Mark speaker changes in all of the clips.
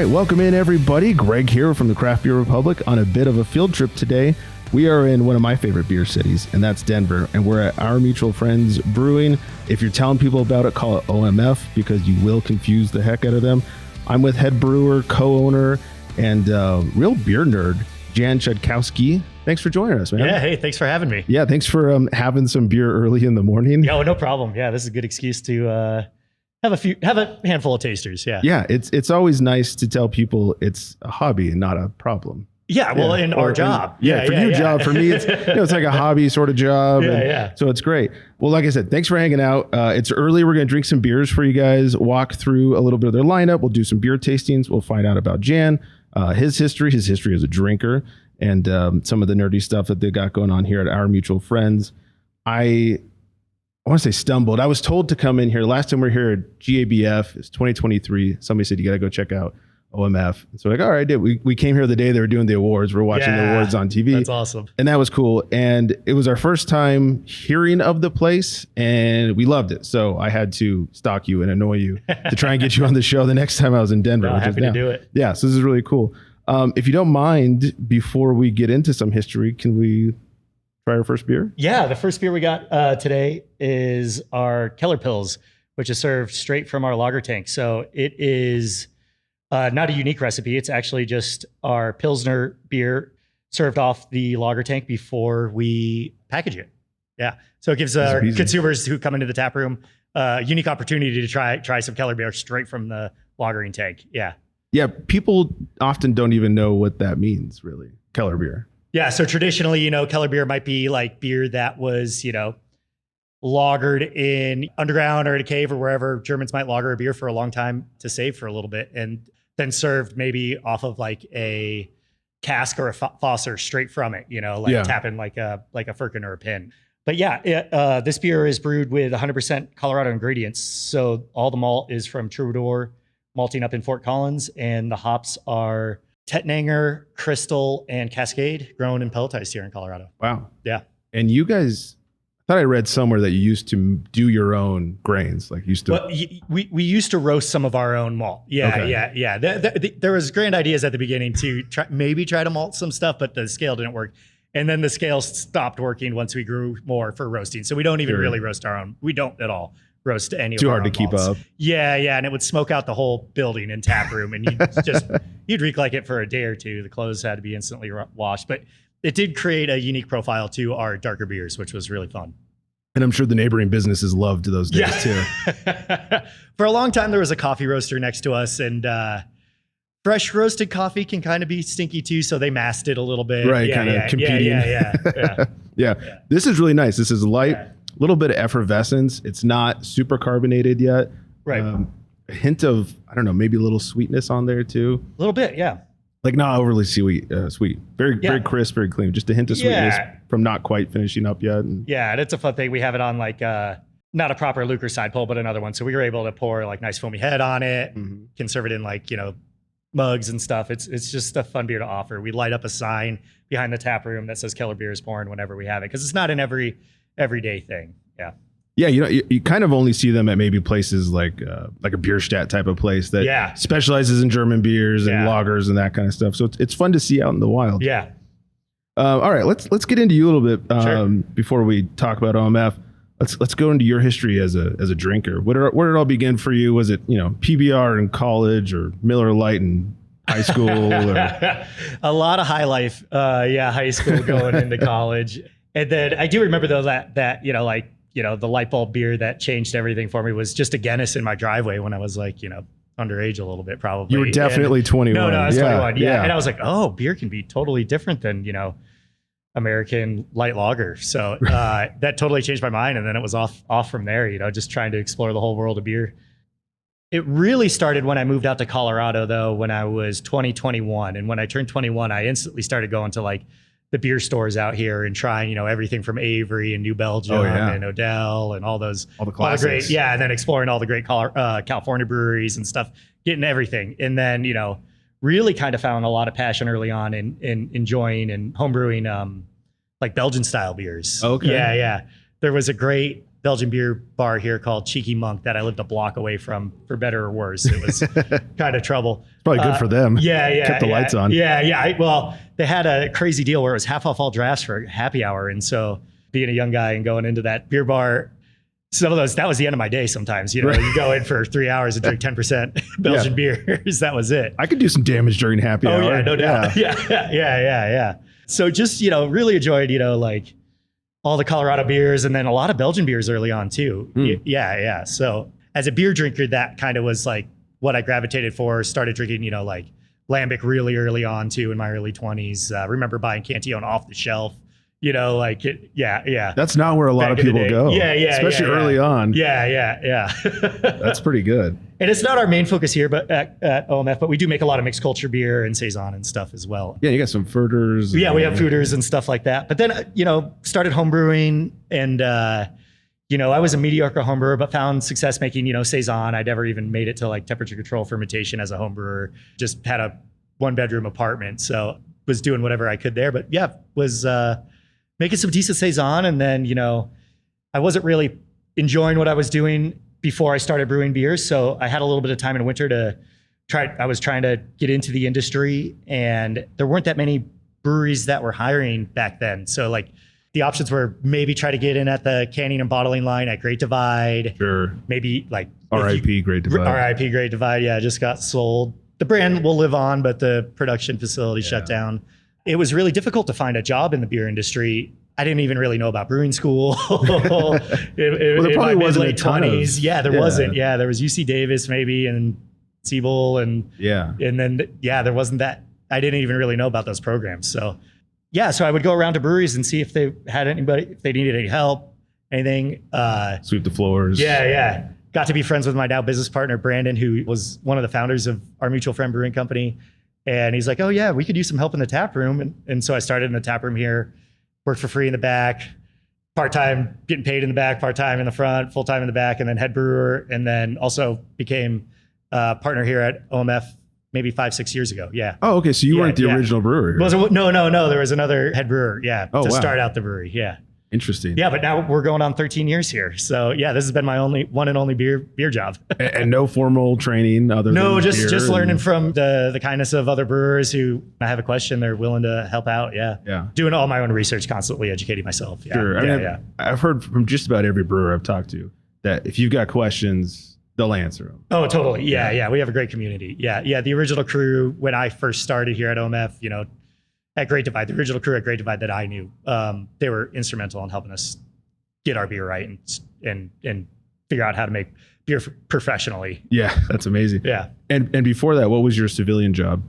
Speaker 1: right, welcome in everybody. Greg here from the Craft Beer Republic on a bit of a field trip today. We are in one of my favorite beer cities, and that's Denver, and we're at Our Mutual Friends Brewing. If you're telling people about it, call it OMF because you will confuse the heck out of them. I'm with head brewer, co-owner, and real beer nerd, Jan Chodkowski. Thanks for joining us, man.
Speaker 2: Yeah, hey, thanks for having me.
Speaker 1: Yeah, thanks for having some beer early in the morning.
Speaker 2: Yeah, no problem. Yeah, this is a good excuse to have a handful of tasters. Yeah.
Speaker 1: Yeah, it's always nice to tell people it's a hobby and not a problem.
Speaker 2: Yeah, well, in our job.
Speaker 1: For you, job. For me, it's it's like a hobby sort of job. So it's great. Well, like I said, thanks for hanging out. It's early. We're going to drink some beers for you guys, walk through a little bit of their lineup. We'll do some beer tastings. We'll find out about Jan, his history as a drinker, and some of the nerdy stuff that they got going on here at Our Mutual Friends. I want to say stumbled. I was told to come in here. Last time we were here at GABF, it's 2023. Somebody said, you got to go check out OMF. So like, all right, we came here the day they were doing the awards. We're watching the awards on TV.
Speaker 2: That's awesome.
Speaker 1: And that was cool. And it was our first time hearing of the place and we loved it. So I had to stalk you and annoy you to try and get you on the show the next time I was in Denver.
Speaker 2: Happy to do it.
Speaker 1: Yeah. So this is really cool. If you don't mind, before we get into some history, can we try our first beer?
Speaker 2: Yeah. The first beer we got today is our Keller Pils, which is served straight from our lager tank. So it is not a unique recipe. It's actually just our Pilsner beer served off the lager tank before we package it. Yeah. So it gives our consumers who come into the tap room a unique opportunity to try some Keller beer straight from the lagering tank. Yeah.
Speaker 1: Yeah. People often don't even know what that means, really. Keller beer.
Speaker 2: Yeah. So traditionally, Keller beer might be like beer that was, lagered in underground or in a cave or wherever Germans might lager a beer for a long time to save for a little bit. And then served maybe off of like a cask or a faucer straight from it, tapping like a firkin or a pin. But yeah, this beer is brewed with 100% Colorado ingredients. So all the malt is from Troubadour, malting up in Fort Collins, and the hops are Tettnanger, Crystal, and Cascade, grown and pelletized here in Colorado.
Speaker 1: Wow.
Speaker 2: Yeah.
Speaker 1: And you guys, I thought I read somewhere that you used to do your own grains, like used to.
Speaker 2: Well, we used to roast some of our own malt. Yeah, okay. Yeah. There was grand ideas at the beginning to try to malt some stuff, but the scale didn't work. And then the scale stopped working once we grew more for roasting. So we don't even really roast our own. We don't at all roast any of our own malts. Too hard to keep up. Yeah. And it would smoke out the whole building and tap room, and you'd reek like it for a day or two. The clothes had to be instantly washed, but it did create a unique profile to our darker beers, which was really fun.
Speaker 1: And I'm sure the neighboring businesses loved those days too.
Speaker 2: For a long time, there was a coffee roaster next to us, and fresh roasted coffee can kind of be stinky too. So they masked it a little bit.
Speaker 1: Right. Kind of competing. Yeah. This is really nice. This is light, little bit of effervescence. It's not super carbonated yet.
Speaker 2: Right.
Speaker 1: A hint of, I don't know, maybe a little sweetness on there too.
Speaker 2: A little bit. Yeah.
Speaker 1: Like not overly sweet. Very crisp, very clean. Just a hint of sweetness from not quite finishing up yet. And
Speaker 2: it's a fun thing. We have it on like not a proper Lucre side pull, but another one. So we were able to pour like nice foamy head on it, can serve it in like, mugs and stuff. It's just a fun beer to offer. We light up a sign behind the tap room that says Keller beer is pouring whenever we have it, because it's not an everyday thing. Yeah.
Speaker 1: Yeah, you kind of only see them at maybe places like a Bierstadt type of place that specializes in German beers and lagers and that kind of stuff. So it's fun to see out in the wild.
Speaker 2: Yeah.
Speaker 1: All right, let's get into you a little bit before we talk about OMF. Let's go into your history as a drinker. Where did it all begin for you? Was it PBR in college or Miller Lite in high school? Or?
Speaker 2: A lot of high life. High school going into college, and then I do remember though that the light bulb beer that changed everything for me was just a Guinness in my driveway when I was like, underage a little bit probably.
Speaker 1: You were definitely 21.
Speaker 2: No, I was 21. Yeah. And I was like, oh, beer can be totally different than, American light lager. So that totally changed my mind. And then it was off from there, just trying to explore the whole world of beer. It really started when I moved out to Colorado though, when I was 21. And when I turned 21, I instantly started going to like the beer stores out here and trying, everything from Avery and New Belgium and Odell and all the classics. And then exploring all the great California breweries and stuff, getting everything. And then, really kind of found a lot of passion early on in enjoying and homebrewing like Belgian style beers.
Speaker 1: Okay.
Speaker 2: Yeah. There was a great Belgian beer bar here called Cheeky Monk that I lived a block away from, for better or worse. It was kind of trouble.
Speaker 1: It's probably good for them.
Speaker 2: Yeah.
Speaker 1: Kept the lights on.
Speaker 2: Yeah. Well, they had a crazy deal where it was half off all drafts for happy hour. And so being a young guy and going into that beer bar, some of those, that was the end of my day sometimes. You know, you go in for 3 hours and drink 10% Belgian beers. That was it.
Speaker 1: I could do some damage during happy hour.
Speaker 2: Oh, yeah, no doubt. Yeah. So just, really enjoyed, like all the Colorado beers and then a lot of Belgian beers early on too. Yeah. So as a beer drinker, that kind of was like what I gravitated for. Started drinking, like Lambic really early on too in my early 20s. Remember buying Cantillon off the shelf. Yeah.
Speaker 1: That's not where a lot of people go.
Speaker 2: Yeah.
Speaker 1: Especially early on.
Speaker 2: Yeah.
Speaker 1: That's pretty good.
Speaker 2: And it's not our main focus here, but at OMF, but we do make a lot of mixed culture beer and Saison and stuff as well.
Speaker 1: Yeah, you got some fooders.
Speaker 2: Yeah, we have fooders and stuff like that. But then, started homebrewing and, I was a mediocre homebrewer, but found success making, Saison. I never even made it to like temperature control fermentation as a homebrewer. Just had a 1-bedroom apartment. So was doing whatever I could there. But yeah, was making some decent Saison. And then, I wasn't really enjoying what I was doing before I started brewing beers. So I had a little bit of time in winter to I was trying to get into the industry, and there weren't that many breweries that were hiring back then. So like the options were maybe try to get in at the canning and bottling line at Great Divide.
Speaker 1: Sure.
Speaker 2: Maybe like
Speaker 1: RIP Great Divide.
Speaker 2: RIP Great Divide. Yeah. Just got sold. The brand will live on, but the production facility shut down. It was really difficult to find a job in the beer industry. I didn't even really know about brewing school.
Speaker 1: There probably wasn't
Speaker 2: late 20s. Yeah, there wasn't. Yeah, there was UC Davis maybe and Siebel and then there wasn't that. I didn't even really know about those programs. So so I would go around to breweries and see if they had anybody, if they needed any help, anything.
Speaker 1: Sweep the floors.
Speaker 2: Yeah. Got to be friends with my now business partner, Brandon, who was one of the founders of our mutual friend brewing company. And he's like, oh yeah, we could use some help in the tap room. And so I started in the tap room here. Worked for free in the back, part-time getting paid in the back, part-time in the front, full-time in the back, and then head brewer. And then also became a partner here at OMF maybe 5-6 years ago. Yeah.
Speaker 1: Oh, okay. So you weren't the original brewer.
Speaker 2: No. There was another head brewer. Yeah. To start out the brewery. Yeah.
Speaker 1: Interesting.
Speaker 2: Yeah, but now we're going on 13 years here. So yeah, this has been my one and only beer job.
Speaker 1: and no formal training other than
Speaker 2: just learning from the kindness of other brewers who I have a question, they're willing to help out. Yeah. Doing all my own research, constantly educating myself. Yeah.
Speaker 1: Sure. I've heard from just about every brewer I've talked to that if you've got questions, they'll answer them.
Speaker 2: Oh, totally. Yeah. We have a great community. Yeah. The original crew, when I first started here at OMF, at Great Divide, the original crew at Great Divide that I knew, they were instrumental in helping us get our beer right and figure out how to make beer professionally.
Speaker 1: Yeah, that's amazing.
Speaker 2: Yeah.
Speaker 1: And before that, what was your civilian job?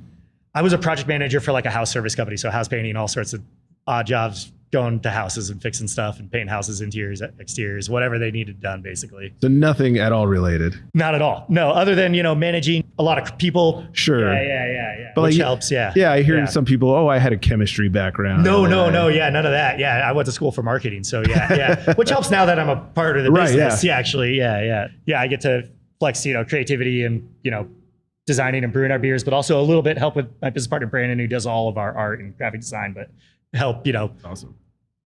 Speaker 2: I was a project manager for like a house service company. So house painting, all sorts of odd jobs, going to houses and fixing stuff and painting houses, interiors, exteriors, whatever they needed done, basically.
Speaker 1: So nothing at all related?
Speaker 2: Not at all. No, other than, managing a lot of people.
Speaker 1: Sure.
Speaker 2: Yeah.
Speaker 1: But
Speaker 2: which helps, yeah.
Speaker 1: Yeah, I hear some people, I had a chemistry background.
Speaker 2: No, yeah, none of that. Yeah, I went to school for marketing, so yeah. Which helps now that I'm a part of the business. Yeah, actually, yeah. Yeah, I get to flex, creativity and, designing and brewing our beers, but also a little bit help with my business partner, Brandon, who does all of our art and graphic design, but help,
Speaker 1: awesome.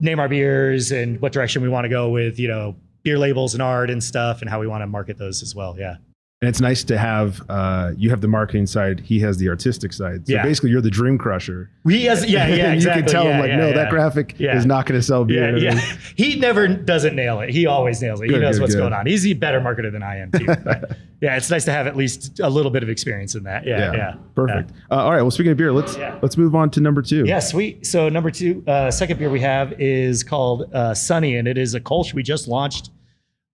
Speaker 2: Name our beers and what direction we want to go with, beer labels and art and stuff and how we want to market those as well. Yeah.
Speaker 1: And it's nice to have, you have the marketing side, he has the artistic side. So basically you're the dream crusher.
Speaker 2: Exactly.
Speaker 1: You can tell him that graphic is not going to sell beer.
Speaker 2: Yeah. He never doesn't nail it. He always nails it. He knows what's going on. He's a better marketer than I am too. But it's nice to have at least a little bit of experience in that. Yeah.
Speaker 1: Perfect. All right. Well, speaking of beer, let's move on to number 2.
Speaker 2: Yeah, sweet. So number 2, second beer we have is called Sunny, and it is a Kölsch we just launched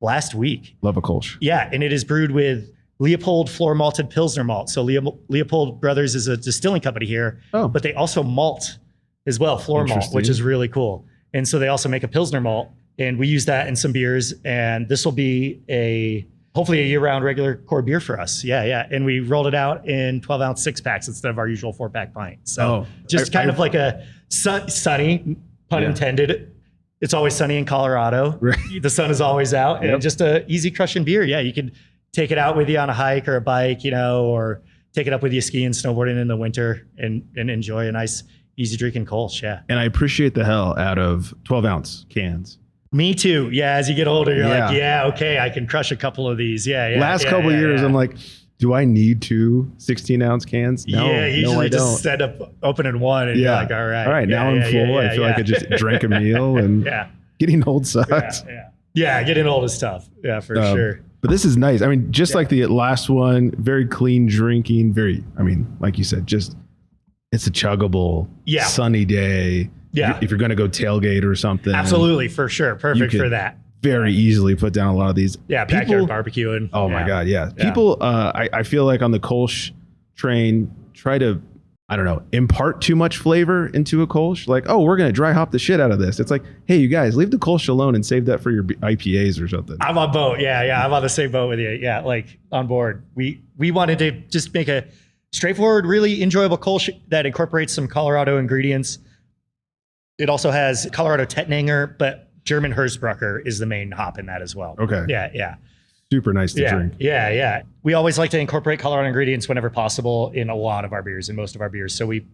Speaker 2: last week.
Speaker 1: Love a Kölsch.
Speaker 2: Yeah, and it is brewed with Leopold floor malted Pilsner malt. So Leopold Brothers is a distilling company here, but they also malt as well, floor malt, which is really cool. And so they also make a Pilsner malt, and we use that in some beers. And this will be hopefully a year-round regular core beer for us. Yeah. And we rolled it out in 12-ounce 6-packs instead of our usual 4-pack pint. So kind of like a sunny, pun intended. It's always sunny in Colorado. Right. The sun is always out, and just a easy crushing beer. Yeah, you could take it out with you on a hike or a bike, or take it up with you skiing, snowboarding in the winter and enjoy a nice, easy drinking Kölsch. Yeah.
Speaker 1: And I appreciate the hell out of 12-ounce cans.
Speaker 2: Me too. Yeah. As you get older, you're like, yeah, okay, I can crush a couple of these. Yeah.
Speaker 1: Last couple of years, I'm like, do I need 2 16-ounce cans? No,
Speaker 2: usually
Speaker 1: I don't.
Speaker 2: just set up opening one and you're like, all right.
Speaker 1: Now I'm full. I feel like I just drank a meal and getting old sucks.
Speaker 2: Yeah, getting old is tough. Yeah, for sure.
Speaker 1: But this is nice. I mean, just like the last one, very clean drinking, like you said, just it's a chuggable, sunny day. Yeah. If you're going to go tailgate or something.
Speaker 2: Absolutely, for sure. Perfect for that.
Speaker 1: Very easily put down a lot of these.
Speaker 2: Yeah, backyard barbecuing.
Speaker 1: Oh my God, yeah. People, I feel like on the Kölsch train, try to, I don't know, impart too much flavor into a Kölsch. Like, oh, we're going to dry hop the shit out of this. It's like, hey, you guys, leave the Kölsch alone and save that for your IPAs or something.
Speaker 2: I'm on boat. Yeah. I'm on the same boat with you. Yeah, like on board. We wanted to just make a straightforward, really enjoyable Kölsch that incorporates some Colorado ingredients. It also has Colorado Tettnanger, but German Hersbrucker is the main hop in that as well.
Speaker 1: Okay.
Speaker 2: Yeah.
Speaker 1: Super nice to drink.
Speaker 2: Yeah. We always like to incorporate Colorado ingredients whenever possible in a lot of our beers, in most of our beers. So we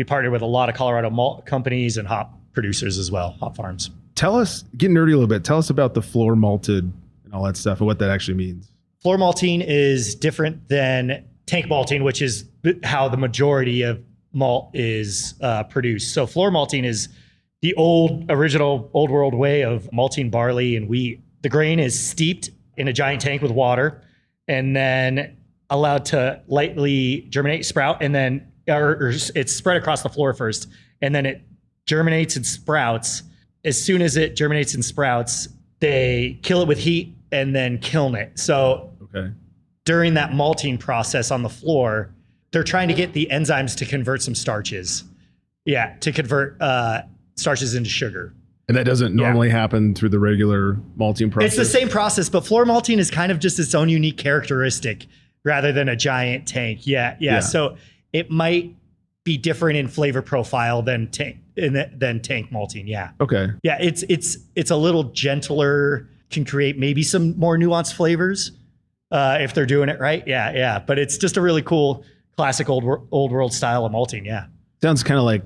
Speaker 2: partner with a lot of Colorado malt companies and hop producers as well, hop farms.
Speaker 1: Tell us, get nerdy a little bit. Tell us about the floor malted and all that stuff and what that actually means.
Speaker 2: Floor malting is different than tank malting, which is how the majority of malt is produced. So floor malting is the original old world way of malting barley and wheat. The grain is steeped in a giant tank with water and then allowed to lightly germinate, sprout, and then or it's spread across the floor first, and then it germinates and sprouts. As soon as it germinates and sprouts, they kill it with heat and then kiln it. So during that malting process on the floor, they're trying to get the enzymes to convert some starches. Yeah, to convert starches into sugar.
Speaker 1: And that doesn't normally happen through the regular malting process?
Speaker 2: It's the same process, but floor malting is kind of just its own unique characteristic rather than a giant tank. Yeah. So it might be different in flavor profile than tank malting. Yeah.
Speaker 1: Okay.
Speaker 2: Yeah, it's a little gentler, can create maybe some more nuanced flavors if they're doing it right. Yeah. But it's just a really cool classic old world style of malting. Yeah.
Speaker 1: Sounds kind of like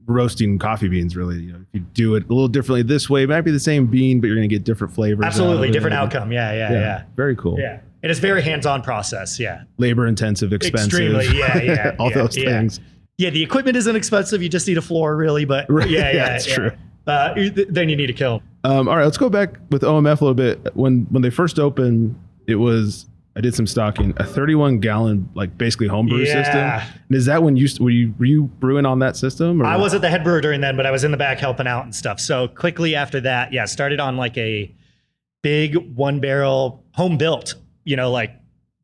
Speaker 1: roasting coffee beans, really. You know, if you do it a little differently this way, it might be the same bean, but you're going to get different flavors.
Speaker 2: Absolutely, different outcome. Yeah.
Speaker 1: Very cool.
Speaker 2: Yeah, and it's very hands-on process. Yeah,
Speaker 1: labor intensive, expensive.
Speaker 2: Extremely. Yeah.
Speaker 1: All those things.
Speaker 2: Yeah, the equipment isn't expensive. You just need a floor, really. But
Speaker 1: that's true.
Speaker 2: Then you need a kiln.
Speaker 1: All right, let's go back with OMF a little bit. When they first opened, it was, I did some stocking, a 31-gallon, like basically homebrew system. And is that when were you brewing on that system? Or?
Speaker 2: I wasn't the head brewer during then, but I was in the back helping out and stuff. So quickly after that, started on like a big 1-barrel home built, like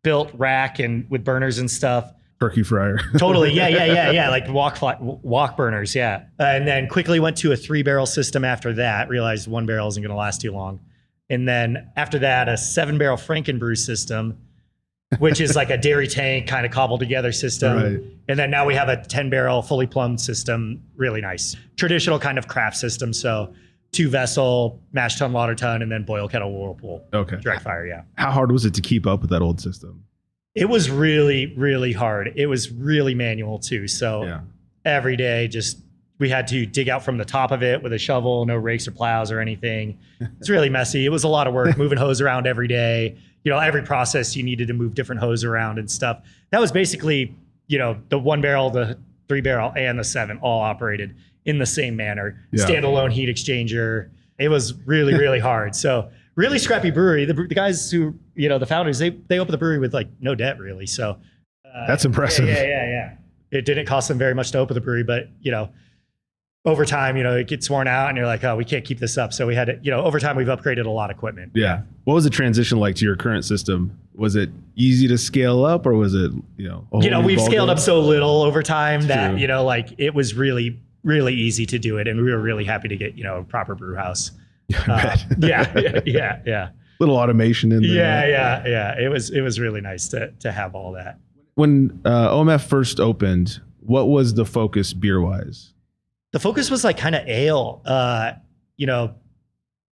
Speaker 2: built rack and with burners and stuff.
Speaker 1: Turkey fryer.
Speaker 2: Totally. Yeah. Like wok burners. Yeah. And then quickly went to a 3-barrel system after that, realized 1 barrel isn't going to last too long. And then after that, a 7-barrel Frankenbrew system, which is like a dairy tank kind of cobbled together system.
Speaker 1: Right.
Speaker 2: And then now we have a 10-barrel fully plumbed system. Really nice. Traditional kind of craft system. So 2-vessel, mash tun, lauter tun, and then boil kettle whirlpool.
Speaker 1: Okay.
Speaker 2: Direct fire, yeah.
Speaker 1: How hard was it to keep up with that old system?
Speaker 2: It was really, really hard. It was really manual too. So every day we had to dig out from the top of it with a shovel, no rakes or plows or anything. It's really messy. It was a lot of work, moving hose around every day. Every process you needed to move different hose around and stuff. That was basically, the 1-barrel, the 3-barrel, and the 7 all operated in the same manner. Yeah. Standalone heat exchanger. It was really, really hard. So really scrappy brewery. The guys who, the founders, they opened the brewery with like no debt really. So
Speaker 1: that's impressive.
Speaker 2: Yeah. It didn't cost them very much to open the brewery, but over time, it gets worn out and you're like, oh, we can't keep this up. So we had to, over time, we've upgraded a lot of equipment.
Speaker 1: Yeah. What was the transition like to your current system? Was it easy to scale up or was it,
Speaker 2: we've scaled up so little over time that, it was really, really easy to do it. And we were really happy to get, a proper brew house. Yeah.
Speaker 1: Little automation in there.
Speaker 2: Yeah. It was really nice to have all that.
Speaker 1: When OMF first opened, what was the focus beer wise?
Speaker 2: The focus was like kind of ale.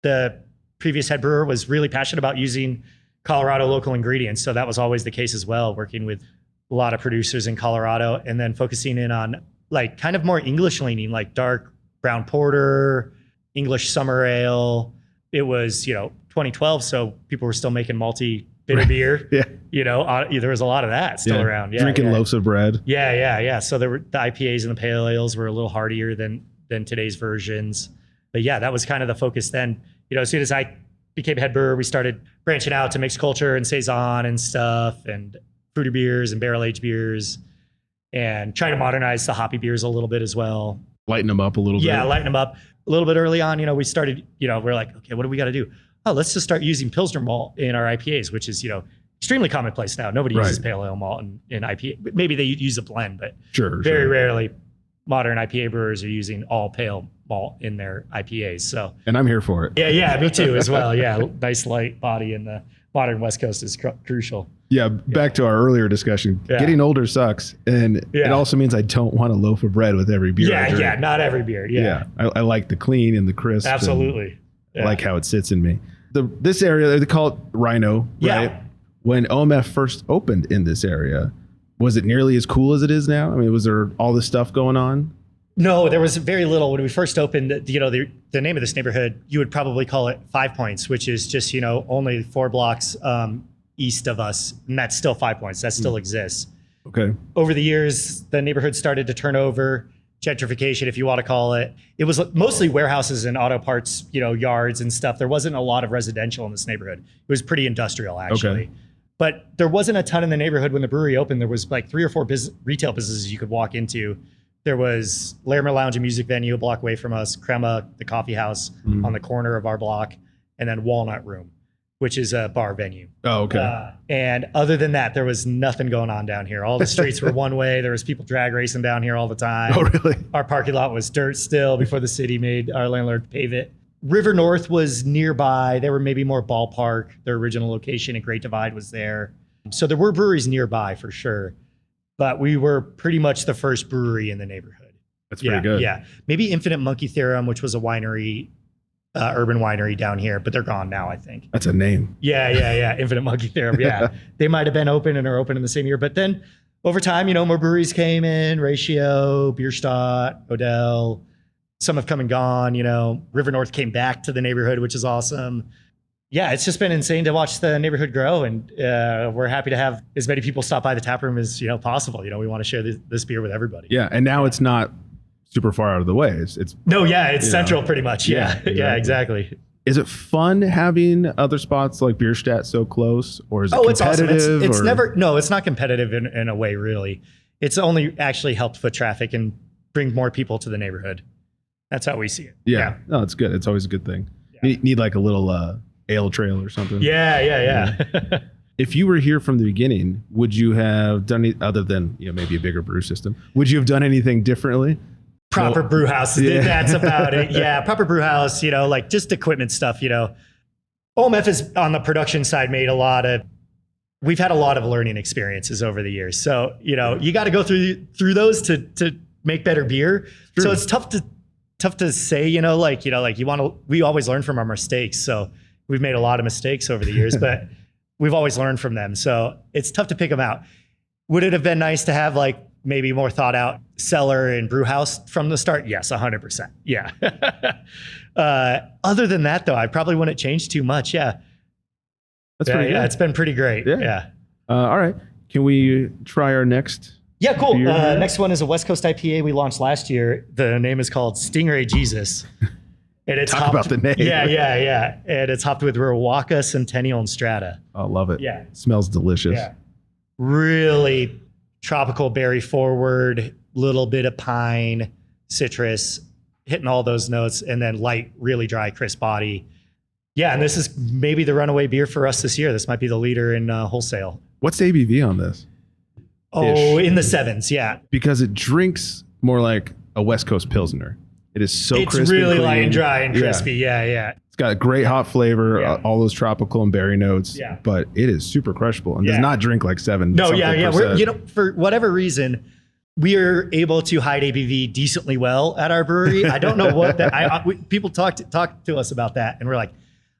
Speaker 2: The previous head brewer was really passionate about using Colorado local ingredients. So that was always the case as well, working with a lot of producers in Colorado and then focusing in on like kind of more English leaning, like dark brown porter, English summer ale, it was, 2012. So people were still making malty bitter beer.
Speaker 1: Yeah.
Speaker 2: There was a lot of that still around. Yeah,
Speaker 1: drinking loaves of bread.
Speaker 2: Yeah. So the IPAs and the pale ales were a little hardier than today's versions. But yeah, that was kind of the focus then. As soon as I became head brewer, we started branching out to mixed culture and saison and stuff, and fruity beers and barrel aged beers, and trying to modernize the hoppy beers a little bit as well.
Speaker 1: Lighten them up a little bit.
Speaker 2: Yeah, lighten them up a little bit early on. We started, we're like, okay, what do we got to do? Oh, let's just start using Pilsner malt in our IPAs, which is, extremely commonplace now. Nobody uses pale ale malt in IPA. Maybe they use a blend, but very rarely modern IPA brewers are using all pale malt in their IPAs. So,
Speaker 1: and I'm here for it.
Speaker 2: Yeah, me too as well. Yeah, nice light body in the modern West Coast is crucial.
Speaker 1: Yeah, back to our earlier discussion. Yeah. Getting older sucks, and it also means I don't want a loaf of bread with every beer.
Speaker 2: Yeah, not every beer. Yeah,
Speaker 1: I like the clean and the crisp.
Speaker 2: Absolutely,
Speaker 1: I like how it sits in me. This area, they call it Rhino, right?
Speaker 2: Yeah.
Speaker 1: When OMF first opened in this area, was it nearly as cool as it is now? I mean, was there all this stuff going on?
Speaker 2: No, there was very little. When we first opened, the name of this neighborhood, you would probably call it 5 Points, which is just, only 4 blocks east of us. And that's still 5 Points. That still exists.
Speaker 1: Okay.
Speaker 2: Over the years, the neighborhood started to turn over. Gentrification, if you want to call it. It was mostly warehouses and auto parts, yards and stuff. There wasn't a lot of residential in this neighborhood. It was pretty industrial, actually.
Speaker 1: Okay.
Speaker 2: But there wasn't a ton in the neighborhood when the brewery opened. There was like 3 or 4 retail businesses you could walk into. There was Larimer Lounge and Music Venue a block away from us, Crema, the coffee house on the corner of our block, and then Walnut Room, which is a bar venue.
Speaker 1: Oh, okay.
Speaker 2: And other than that, there was nothing going on down here. All the streets were one way. There was people drag racing down here all the time.
Speaker 1: Oh, really?
Speaker 2: Our parking lot was dirt still before the city made our landlord pave it. River North was nearby. There were maybe more ballpark. Their original location at Great Divide was there. So there were breweries nearby for sure. But we were pretty much the first brewery in the neighborhood.
Speaker 1: That's pretty good.
Speaker 2: Yeah. Maybe Infinite Monkey Theorem, which was a winery, urban winery down here, but they're gone now, I think.
Speaker 1: That's a name.
Speaker 2: Yeah. Infinite Monkey Theorem. Yeah. They might have been open and are open in the same year. But then over time, more breweries came in, Ratio, Bierstadt, Odell. Some have come and gone, River North came back to the neighborhood, which is awesome. Yeah, it's just been insane to watch the neighborhood grow, and we're happy to have as many people stop by the taproom as possible. We want to share this beer with everybody.
Speaker 1: Yeah, and now it's not super far out of the way. It's
Speaker 2: central pretty much. Yeah, exactly.
Speaker 1: Is it fun having other spots like Bierstadt so close, or is it competitive?
Speaker 2: It's awesome. It's never. No, it's not competitive in a way really. It's only actually helped foot traffic and bring more people to the neighborhood. That's how we see it.
Speaker 1: Yeah. No, it's good. It's always a good thing. Yeah. You need like a little ale trail or something.
Speaker 2: Yeah.
Speaker 1: If you were here from the beginning, would you have done it other than maybe a bigger brew system? Would you have done anything differently?
Speaker 2: Proper brew house. Yeah. That's about it. Yeah, proper brew house. Like just equipment stuff. OMF is on the production side we've had a lot of learning experiences over the years. So you got to go through those to make better beer. True. So it's tough to say. We always learn from our mistakes. So we've made a lot of mistakes over the years, but we've always learned from them. So it's tough to pick them out. Would it have been nice to have maybe more thought out cellar and brew house from the start? Yes, 100%. Yeah. Other than that though, I probably wouldn't change too much. Yeah.
Speaker 1: That's pretty good.
Speaker 2: Yeah, it's been pretty great. Yeah.
Speaker 1: All right. Can we try our next?
Speaker 2: Yeah, cool. Next one is a West Coast IPA we launched last year. The name is called Stingray Jesus. And it's
Speaker 1: Talk about the name.
Speaker 2: Yeah. And it's hopped with Riwaka, Centennial, and Strata.
Speaker 1: Oh, love it.
Speaker 2: Yeah.
Speaker 1: It smells delicious.
Speaker 2: Yeah. Really tropical berry forward, little bit of pine, citrus, hitting all those notes, and then light, really dry, crisp body. Yeah, and this is maybe the runaway beer for us this year. This might be the leader in wholesale.
Speaker 1: What's the ABV on this?
Speaker 2: In the 7s, yeah.
Speaker 1: Because it drinks more like a West Coast Pilsner. It is so crispy.
Speaker 2: It's really light and dry and crispy. Yeah.
Speaker 1: It's got a great hot flavor, all those tropical and berry notes.
Speaker 2: Yeah.
Speaker 1: But it is super crushable and does not drink like 7.
Speaker 2: No, yeah. We're, for whatever reason, we are able to hide ABV decently well at our brewery. I don't know what that. People talk to us about that, and we're like,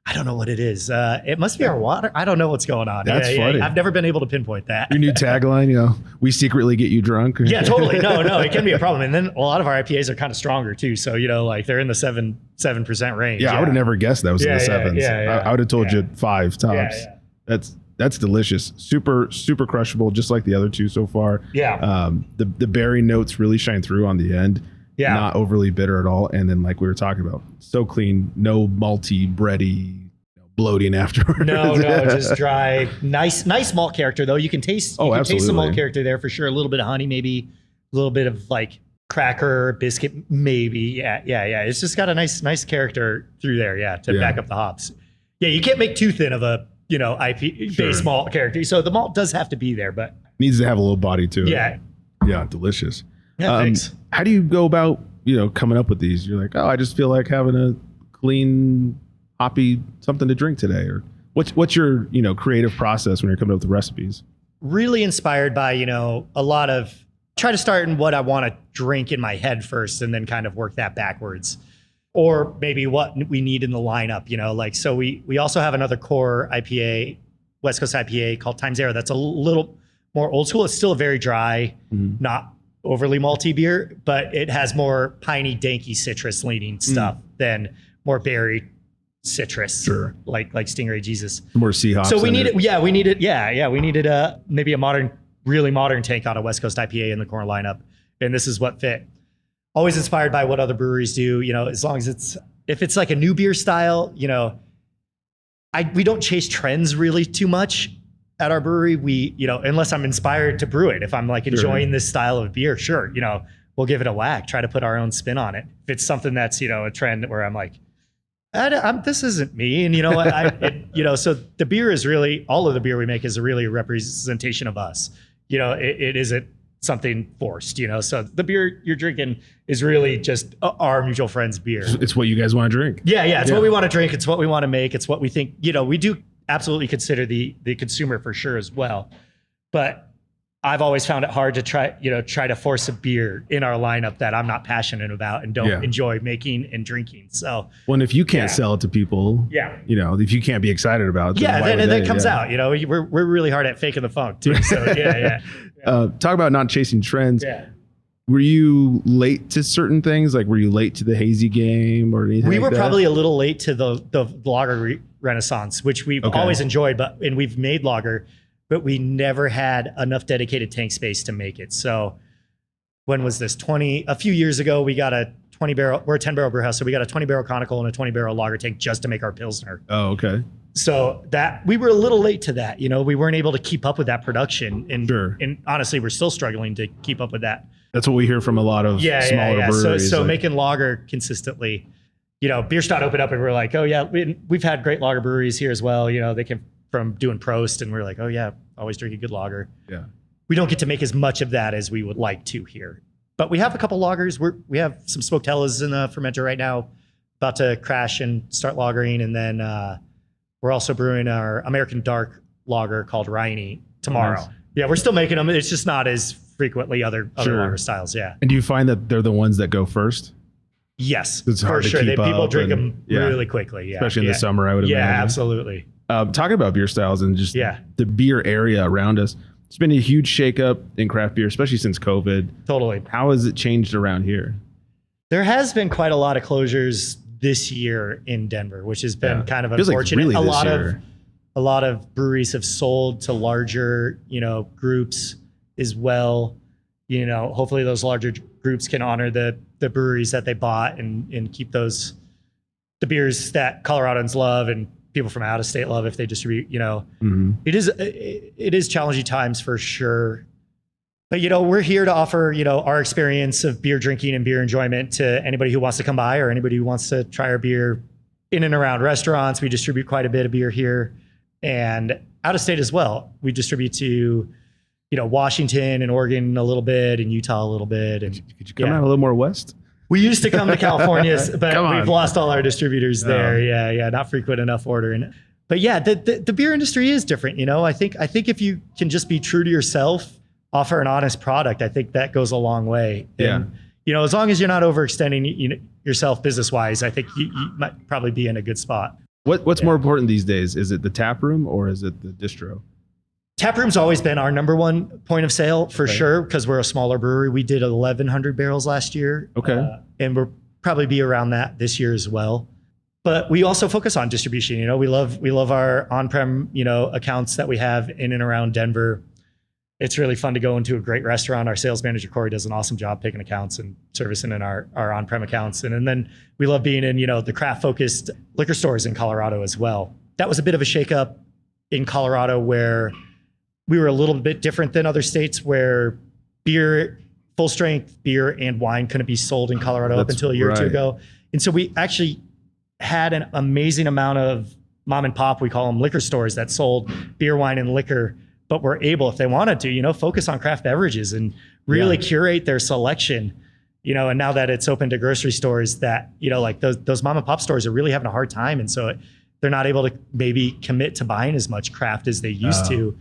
Speaker 2: I don't know what it is. It must be our water. I don't know what's going on.
Speaker 1: That's funny.
Speaker 2: I've never been able to pinpoint that.
Speaker 1: Your new tagline, we secretly get you drunk.
Speaker 2: Yeah, totally. No, it can be a problem. And then a lot of our IPAs are kind of stronger too. So, like they're in the 7% range.
Speaker 1: Yeah, I would have never guessed that was in the sevens. I would have told you 5 tops. That's delicious. Super, super crushable, just like the other two so far.
Speaker 2: Yeah.
Speaker 1: The berry notes really shine through on the end.
Speaker 2: Yeah.
Speaker 1: Not overly bitter at all. And then like we were talking about, so clean, no malty, bready, bloating afterwards.
Speaker 2: No, just dry. Nice malt character though. You can taste taste the malt character there for sure. A little bit of honey, maybe a little bit of like cracker, biscuit, maybe. Yeah. It's just got a nice character through there, to back up the hops. Yeah, you can't make too thin of a, IP base malt character. So the malt does have to be there, but
Speaker 1: needs to have a little body to it.
Speaker 2: Yeah.
Speaker 1: Yeah, delicious.
Speaker 2: Yeah, thanks.
Speaker 1: How do you go about, coming up with these? You're like, I just feel like having a clean, hoppy something to drink today. Or what's your, creative process when you're coming up with recipes?
Speaker 2: Really inspired by, a lot of try to start in what I want to drink in my head first and then kind of work that backwards. Or maybe what we need in the lineup, so we also have another core IPA, West Coast IPA called Time Zero. That's a little more old school. It's still a very dry, not overly malty beer, but it has more piney, danky citrus leaning stuff than more berry citrus, like Stingray Jesus.
Speaker 1: More sea hops.
Speaker 2: So we needed maybe a really modern take on a West Coast IPA in the core lineup, and this is what fit. Always inspired by what other breweries do, as long as if it's like a new beer style, we don't chase trends really too much at our brewery. We, unless I'm inspired to brew it. If I'm like enjoying this style of beer, sure, we'll give it a whack, try to put our own spin on it. If it's something that's, a trend where I'm like, this isn't me. And so the beer is really, all of the beer we make is really a representation of us. It isn't something forced, so the beer you're drinking is really just our mutual friend's beer.
Speaker 1: It's what you guys want to drink.
Speaker 2: It's what we want to drink. It's what we want to make. It's what we think, we do absolutely consider the consumer for sure as well. But I've always found it hard to try to force a beer in our lineup that I'm not passionate about and don't enjoy making and drinking. So
Speaker 1: if you can't sell it to people, if you can't be excited about it,
Speaker 2: then it comes out. We're really hard at faking the funk too. So
Speaker 1: talk about not chasing trends.
Speaker 2: Yeah.
Speaker 1: Were you late to certain things? Like, were you late to the hazy game or anything?
Speaker 2: We were probably a little late to the lager renaissance, which we've always enjoyed, and we've made lager, but we never had enough dedicated tank space to make it. So when was this? A few years ago, we got a 20 barrel, we're a 10 barrel brew house. So we got a 20 barrel conical and a 20 barrel lager tank just to make our Pilsner.
Speaker 1: Oh, okay.
Speaker 2: So that we were a little late to that, we weren't able to keep up with that production. And honestly, we're still struggling to keep up with that.
Speaker 1: That's what we hear from a lot of smaller breweries.
Speaker 2: So making lager consistently, Bierstadt opened up and we're like, we've had great lager breweries here as well. They came from doing Prost and we're like, always drink a good lager.
Speaker 1: Yeah.
Speaker 2: We don't get to make as much of that as we would like to here, but we have a couple lagers. We have some smoked hellas in the fermenter right now, about to crash and start lagering. And then we're also brewing our American dark lager called Rhiney tomorrow. Nice. Yeah, we're still making them. It's just not as frequently other lager styles. Yeah.
Speaker 1: And do you find that they're the ones that go first?
Speaker 2: Yes,
Speaker 1: it's hard to keep up.
Speaker 2: People drink them really quickly. Yeah.
Speaker 1: Especially in the summer, I would imagine.
Speaker 2: Yeah, absolutely.
Speaker 1: Talking about beer styles and just the beer area around us, it's been a huge shakeup in craft beer, especially since COVID.
Speaker 2: Totally.
Speaker 1: How has it changed around here?
Speaker 2: There has been quite a lot of closures this year in Denver, which has been kind of unfortunate.
Speaker 1: Like really
Speaker 2: a lot of breweries have sold to larger, groups as well. Hopefully those larger groups can honor the breweries that they bought and keep the beers that Coloradans love and people from out of state love if they distribute. It is challenging times for sure. But, we're here to offer, our experience of beer drinking and beer enjoyment to anybody who wants to come by or anybody who wants to try our beer in and around restaurants. We distribute quite a bit of beer here and out of state as well. We distribute to, Washington and Oregon a little bit and Utah a little bit. And
Speaker 1: could you come out a little more west?
Speaker 2: We used to come to California, but we've lost all our distributors there. Yeah. Not frequent enough ordering. But yeah, the beer industry is different. I think if you can just be true to yourself, offer an honest product, I think that goes a long way. And, as long as you're not overextending yourself business-wise, I think you might probably be in a good spot.
Speaker 1: What's more important these days? Is it the tap room or is it the distro?
Speaker 2: Taproom's always been our number one point of sale for sure, because we're a smaller brewery. We did 1,100 barrels last year.
Speaker 1: Okay.
Speaker 2: And we'll probably be around that this year as well. But we also focus on distribution. We love our on-prem, accounts that we have in and around Denver. It's really fun to go into a great restaurant. Our sales manager, Corey, does an awesome job picking accounts and servicing in our on-prem accounts. And then we love being in, the craft-focused liquor stores in Colorado as well. That was a bit of a shakeup in Colorado, where we were a little bit different than other states, where beer, full strength beer and wine couldn't be sold in Colorado up until a year or two ago. And so we actually had an amazing amount of mom and pop, we call them, liquor stores that sold beer, wine, and liquor, but were able, if they wanted to, focus on craft beverages and really curate their selection. And now that it's open to grocery stores, that, like those mom and pop stores are really having a hard time. And so they're not able to maybe commit to buying as much craft as they used to.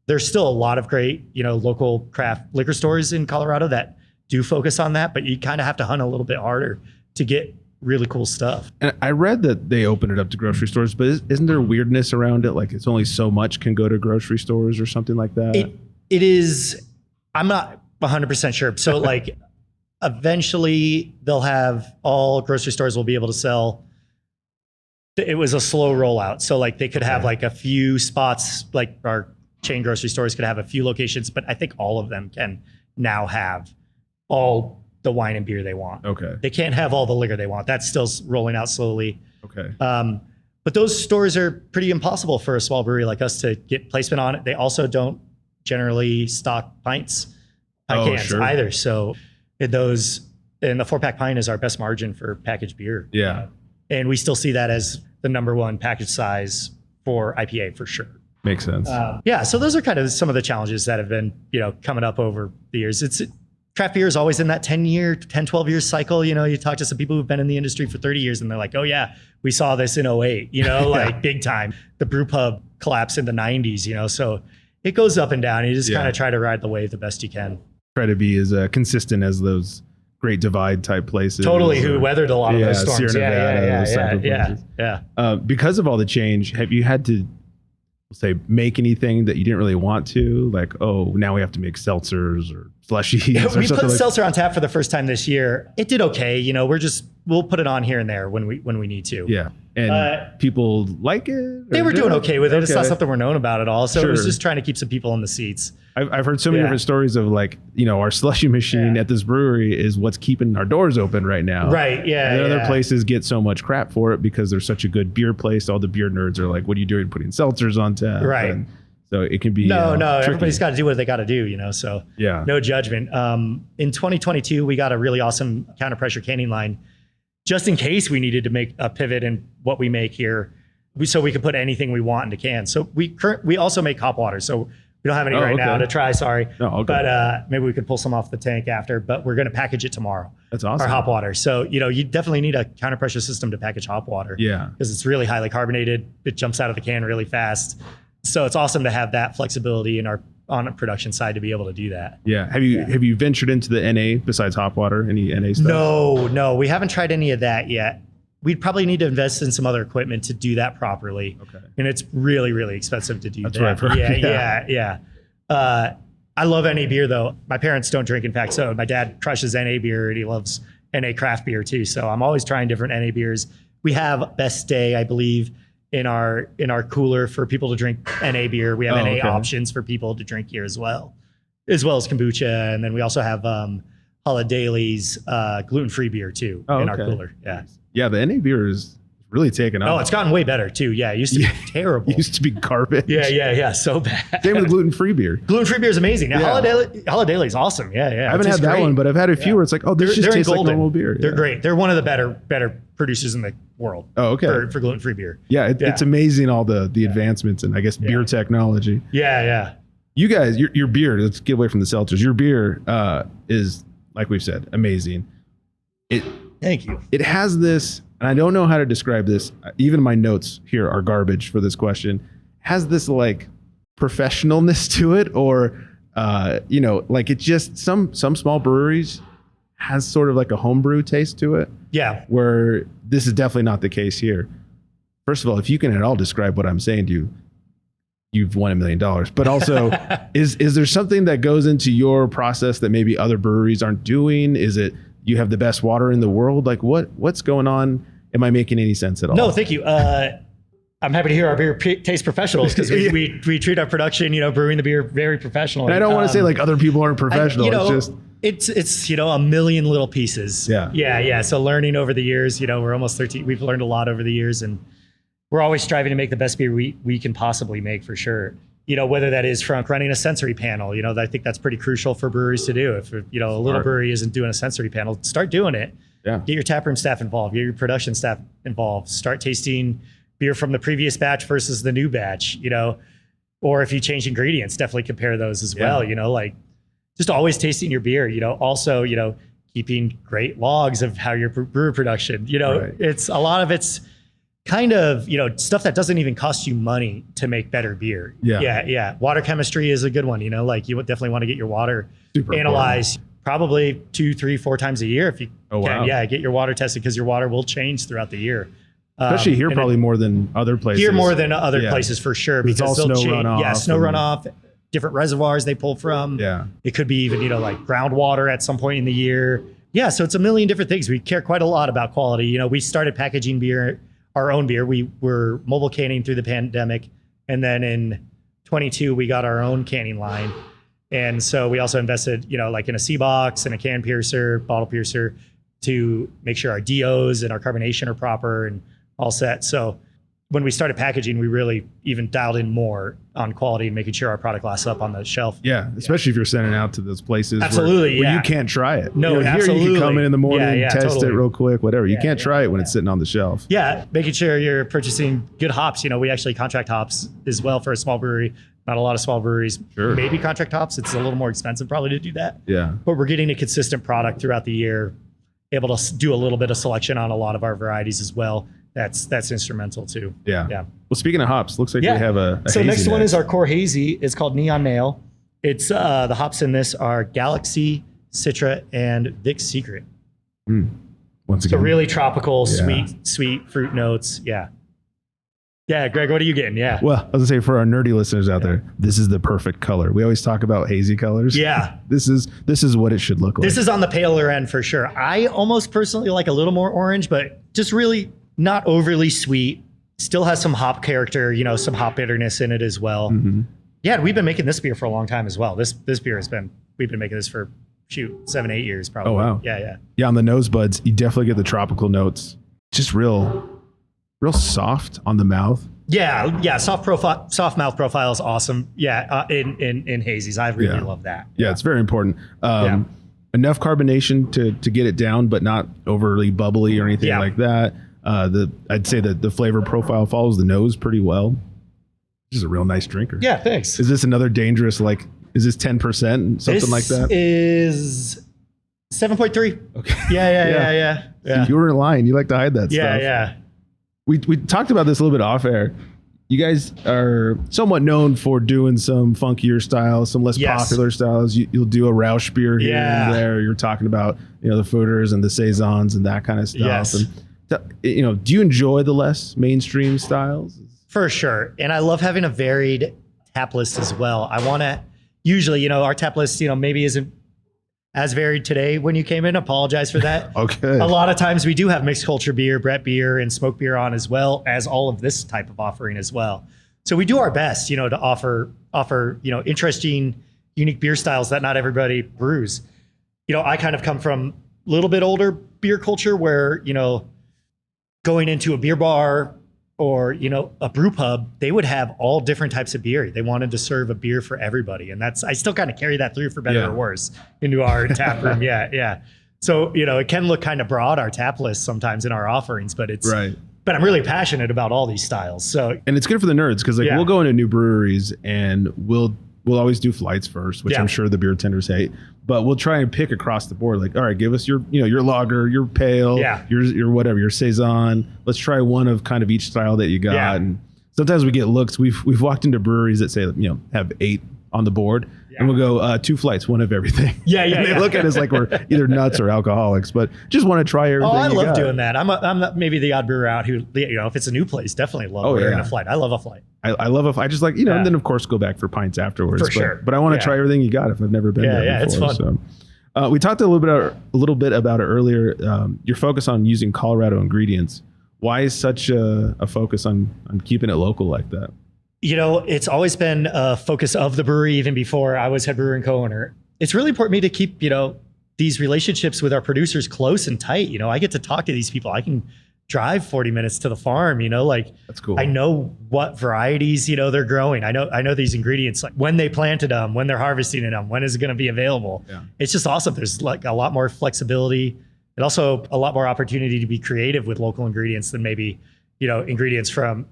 Speaker 2: There's still a lot of great, local craft liquor stores in Colorado that do focus on that, but you kind of have to hunt a little bit harder to get really cool stuff. And
Speaker 1: I read that they opened it up to grocery stores, but isn't there weirdness around it? Like it's only so much can go to grocery stores or something like that?
Speaker 2: It is, I'm not 100% sure. So like eventually they'll have, all grocery stores will be able to sell. It was a slow rollout. So like they could have like a few spots, like our chain grocery stores could have a few locations, but I think all of them can now have all the wine and beer they want.
Speaker 1: Okay.
Speaker 2: They can't have all the liquor they want. That's still rolling out slowly.
Speaker 1: Okay.
Speaker 2: But those stores are pretty impossible for a small brewery like us to get placement on it. They also don't generally stock pint cans either. So and the 4-pack pint is our best margin for packaged beer.
Speaker 1: Yeah.
Speaker 2: And we still see that as the number one package size for IPA for sure.
Speaker 1: Makes sense.
Speaker 2: So those are kind of some of the challenges that have been, coming up over the years. Craft beer is always in that 10, 12 year cycle. You talk to some people who've been in the industry for 30 years and they're like, oh yeah, we saw this in 08, like big time. The brew pub collapse in the 90s, so it goes up and down. You just kind of try to ride the wave the best you can.
Speaker 1: Try to be as consistent as those Great Divide type places.
Speaker 2: Totally, who weathered a lot of those storms.
Speaker 1: Sierra Nevada, because of all the change, have you had to make anything that you didn't really want to, like, oh, now we have to make seltzers or slushies?
Speaker 2: We put seltzer on tap for the first time this year. It did okay. We'll put it on here and there when we need to.
Speaker 1: Yeah. And people like it?
Speaker 2: They were doing okay with it. It's not something we're known about at all. So it was just trying to keep some people in the seats.
Speaker 1: I've heard so many different stories of our slushy machine at this brewery is what's keeping our doors open right now.
Speaker 2: Right. Yeah.
Speaker 1: And other places get so much crap for it because they're such a good beer place. All the beer nerds are like, what are you doing putting seltzers on tap?
Speaker 2: Right.
Speaker 1: And so it can be
Speaker 2: tricky.
Speaker 1: Everybody's
Speaker 2: Everybody's got to do what they got to do, so no judgment. In 2022, we got a really awesome counter pressure canning line just in case we needed to make a pivot in what we make here. So we could put anything we want into cans. So we also make hop water. So we don't have any now to try, sorry. But maybe we could pull some off the tank after, but we're going to package it tomorrow.
Speaker 1: That's awesome.
Speaker 2: Our hop water. So, you definitely need a counter pressure system to package hop water.
Speaker 1: Yeah.
Speaker 2: Because it's really highly carbonated. It jumps out of the can really fast. So it's awesome to have that flexibility in our on a production side to be able to do that.
Speaker 1: Yeah. Have you ventured into the NA besides hop water? Any NA stuff?
Speaker 2: No, we haven't tried any of that yet. We'd probably need to invest in some other equipment to do that properly.
Speaker 1: Okay.
Speaker 2: And it's really, really expensive to do that.
Speaker 1: That's what I've heard.
Speaker 2: Yeah. I love NA beer though. My parents don't drink, in fact, so my dad crushes NA beer and he loves NA craft beer too. So I'm always trying different NA beers. We have Best Day, I believe, in our cooler for people to drink NA beer. We have NA options for people to drink here as well as kombucha. And then we also have Holiday's gluten-free beer too in our cooler. Yeah.
Speaker 1: Yeah, the NA beer is really taken off.
Speaker 2: Oh, it's gotten way better too. Yeah, it used to be terrible.
Speaker 1: It used to be garbage.
Speaker 2: Yeah, so bad.
Speaker 1: Same with gluten-free beer.
Speaker 2: Gluten-free beer is amazing. Now, Holiday's awesome. Yeah.
Speaker 1: I haven't had that one, but I've had a few where it's like, oh, this just tastes like normal beer.
Speaker 2: They're great. They're one of the better producers in the world.
Speaker 1: Oh, okay.
Speaker 2: For gluten-free beer.
Speaker 1: Yeah, it's amazing all the advancements in, I guess, beer technology.
Speaker 2: Yeah.
Speaker 1: You guys, your beer, let's get away from the seltzers. Your beer is, like we've said, amazing.
Speaker 2: Thank you.
Speaker 1: It has this, and I don't know how to describe this. Even my notes here are garbage for this question. Has this like professionalness to it, or like it just some small breweries has sort of like a homebrew taste to it.
Speaker 2: Yeah.
Speaker 1: Where this is definitely not the case here. first of all, if you can at all describe what I'm saying to you, you've won $1 million. But also, is there something that goes into your process that maybe other breweries aren't doing? Is it you have the best water in the world? Like what's going on? Am I making any sense at all?
Speaker 2: No, thank you. I'm happy to hear our beer taste professionals because we treat our production, brewing the beer very professionally.
Speaker 1: And I don't want to say like other people aren't professional.
Speaker 2: It's a million little pieces.
Speaker 1: Yeah.
Speaker 2: So learning over the years, we're almost 13. We've learned a lot over the years, and we're always striving to make the best beer we can possibly make, for sure. Whether that is from running a sensory panel, I think that's pretty crucial for breweries to do. If a little brewery isn't doing a sensory panel, start doing it.
Speaker 1: Yeah.
Speaker 2: Get your taproom staff involved. Get your production staff involved. Start tasting beer from the previous batch versus the new batch. Or if you change ingredients, definitely compare those as well. Like just always tasting your beer. Also keeping great logs of how your brewer production.
Speaker 1: Right.
Speaker 2: It's a lot of it's kind of stuff that doesn't even cost you money to make better beer. Yeah. Water chemistry is a good one. Like you would definitely want to get your water analyzed probably 2, 3, 4 times a year if you can.
Speaker 1: Wow.
Speaker 2: Yeah, get your water tested because your water will change throughout the year.
Speaker 1: Especially here, probably more than other places.
Speaker 2: Here more than other places for sure, because
Speaker 1: it's all
Speaker 2: they'll
Speaker 1: snow
Speaker 2: change.
Speaker 1: runoff.
Speaker 2: Yeah, snow runoff, different reservoirs they pull from.
Speaker 1: Yeah,
Speaker 2: it could be even like groundwater at some point in the year. Yeah, so it's a million different things. We care quite a lot about quality. We started packaging beer, our own beer. We were mobile canning through the pandemic, and then in 22 we got our own canning line, and so we also invested, like in a C box and a can piercer, bottle piercer, to make sure our DOs and our carbonation are proper and all set. So when we started packaging, we really even dialed in more on quality and making sure our product lasts up on the shelf.
Speaker 1: Yeah, especially if you're sending out to those places
Speaker 2: where
Speaker 1: you can't try it.
Speaker 2: No,
Speaker 1: absolutely. Here you can come in the morning, test it real quick, whatever. You can't try it when it's sitting on the shelf.
Speaker 2: Yeah, making sure you're purchasing good hops. We actually contract hops as well for a small brewery. Not a lot of small breweries maybe contract hops. It's a little more expensive probably to do that.
Speaker 1: Yeah.
Speaker 2: But we're getting a consistent product throughout the year, able to do a little bit of selection on a lot of our varieties as well. That's instrumental too.
Speaker 1: Yeah. Well, speaking of hops, looks like we have a
Speaker 2: so
Speaker 1: hazy
Speaker 2: next one is our core hazy. It's called Neon Nail. It's the hops in this are Galaxy, Citra, and Vic's Secret.
Speaker 1: Once again,
Speaker 2: so really tropical, sweet fruit notes. Yeah, Greg, what are you getting? Yeah.
Speaker 1: Well, I was gonna say, for our nerdy listeners out there, this is the perfect color. We always talk about hazy colors.
Speaker 2: Yeah.
Speaker 1: This is what it should look like.
Speaker 2: This is on the paler end for sure. I almost personally like a little more orange, but just really not overly sweet. Still has some hop character, some hop bitterness in it as well.
Speaker 1: Mm-hmm.
Speaker 2: Yeah, we've been making this beer for a long time as well. This beer we've been making this for 7, 8 years probably.
Speaker 1: Oh wow.
Speaker 2: Yeah.
Speaker 1: Yeah, on the nose buds, you definitely get the tropical notes. Just real soft on the mouth.
Speaker 2: Yeah. Soft mouth profile is awesome. Yeah, in hazies, I really love that.
Speaker 1: Yeah, it's very important. Enough carbonation to get it down, but not overly bubbly or anything like that. I'd say that the flavor profile follows the nose pretty well. This is a real nice drinker.
Speaker 2: Yeah, thanks.
Speaker 1: Is this another dangerous, is this 10%, something like that?
Speaker 2: This is 7.3.
Speaker 1: Okay.
Speaker 2: Yeah.
Speaker 1: You were in line. You like to hide that stuff.
Speaker 2: Yeah.
Speaker 1: We talked about this a little bit off air. You guys are somewhat known for doing some funkier styles, some less popular styles. You'll do a Rausch beer here and there. You're talking about the foeders and the saisons and that kind of stuff.
Speaker 2: Yes.
Speaker 1: And do you enjoy the less mainstream styles?
Speaker 2: For sure, and I love having a varied tap list as well. I want to usually, our tap list, maybe isn't as varied today when you came in. Apologize for that.
Speaker 1: Okay.
Speaker 2: A lot of times we do have mixed culture beer, Brett beer, and smoke beer on, as well as all of this type of offering as well. So we do our best, to offer, interesting, unique beer styles that not everybody brews. I kind of come from a little bit older beer culture where, going into a beer bar or, a brew pub, they would have all different types of beer. They wanted to serve a beer for everybody. And I still kind of carry that through, for better or worse, into our tap room. Yeah. So, it can look kind of broad, our tap list sometimes in our offerings, but it's right. But I'm really passionate about all these styles. So,
Speaker 1: and it's good for the nerds, because we'll go into new breweries and we'll always do flights first, which I'm sure the beer tenders hate. But we'll try and pick across the board. All right, give us your lager, your pale, your whatever, your saison. Let's try one of kind of each style that you got. And sometimes we get looks. We've walked into breweries that say have 8 on the board, and we'll go 2 flights, one of everything. And they look at us like we're either nuts or alcoholics, but just want to try everything.
Speaker 2: Oh, I love doing that. I'm maybe the odd brewer out who, if it's a new place, definitely love ordering a flight. I love a flight.
Speaker 1: I love I just like, and then of course go back for pints afterwards.
Speaker 2: For sure.
Speaker 1: But I want to try everything you got if I've never been there before.
Speaker 2: It's fun.
Speaker 1: So. We talked a little bit about it earlier. Your focus on using Colorado ingredients. Why is such a focus on keeping it local like that?
Speaker 2: It's always been a focus of the brewery, even before I was head brewer and co-owner. It's really important to me to keep, these relationships with our producers close and tight. I get to talk to these people. I can drive 40 minutes to the farm,
Speaker 1: that's cool.
Speaker 2: I know what varieties, they're growing. I know these ingredients, like when they planted them, when they're harvesting them, when is it going to be available? Yeah. It's just awesome. There's like a lot more flexibility and also a lot more opportunity to be creative with local ingredients than maybe, ingredients from,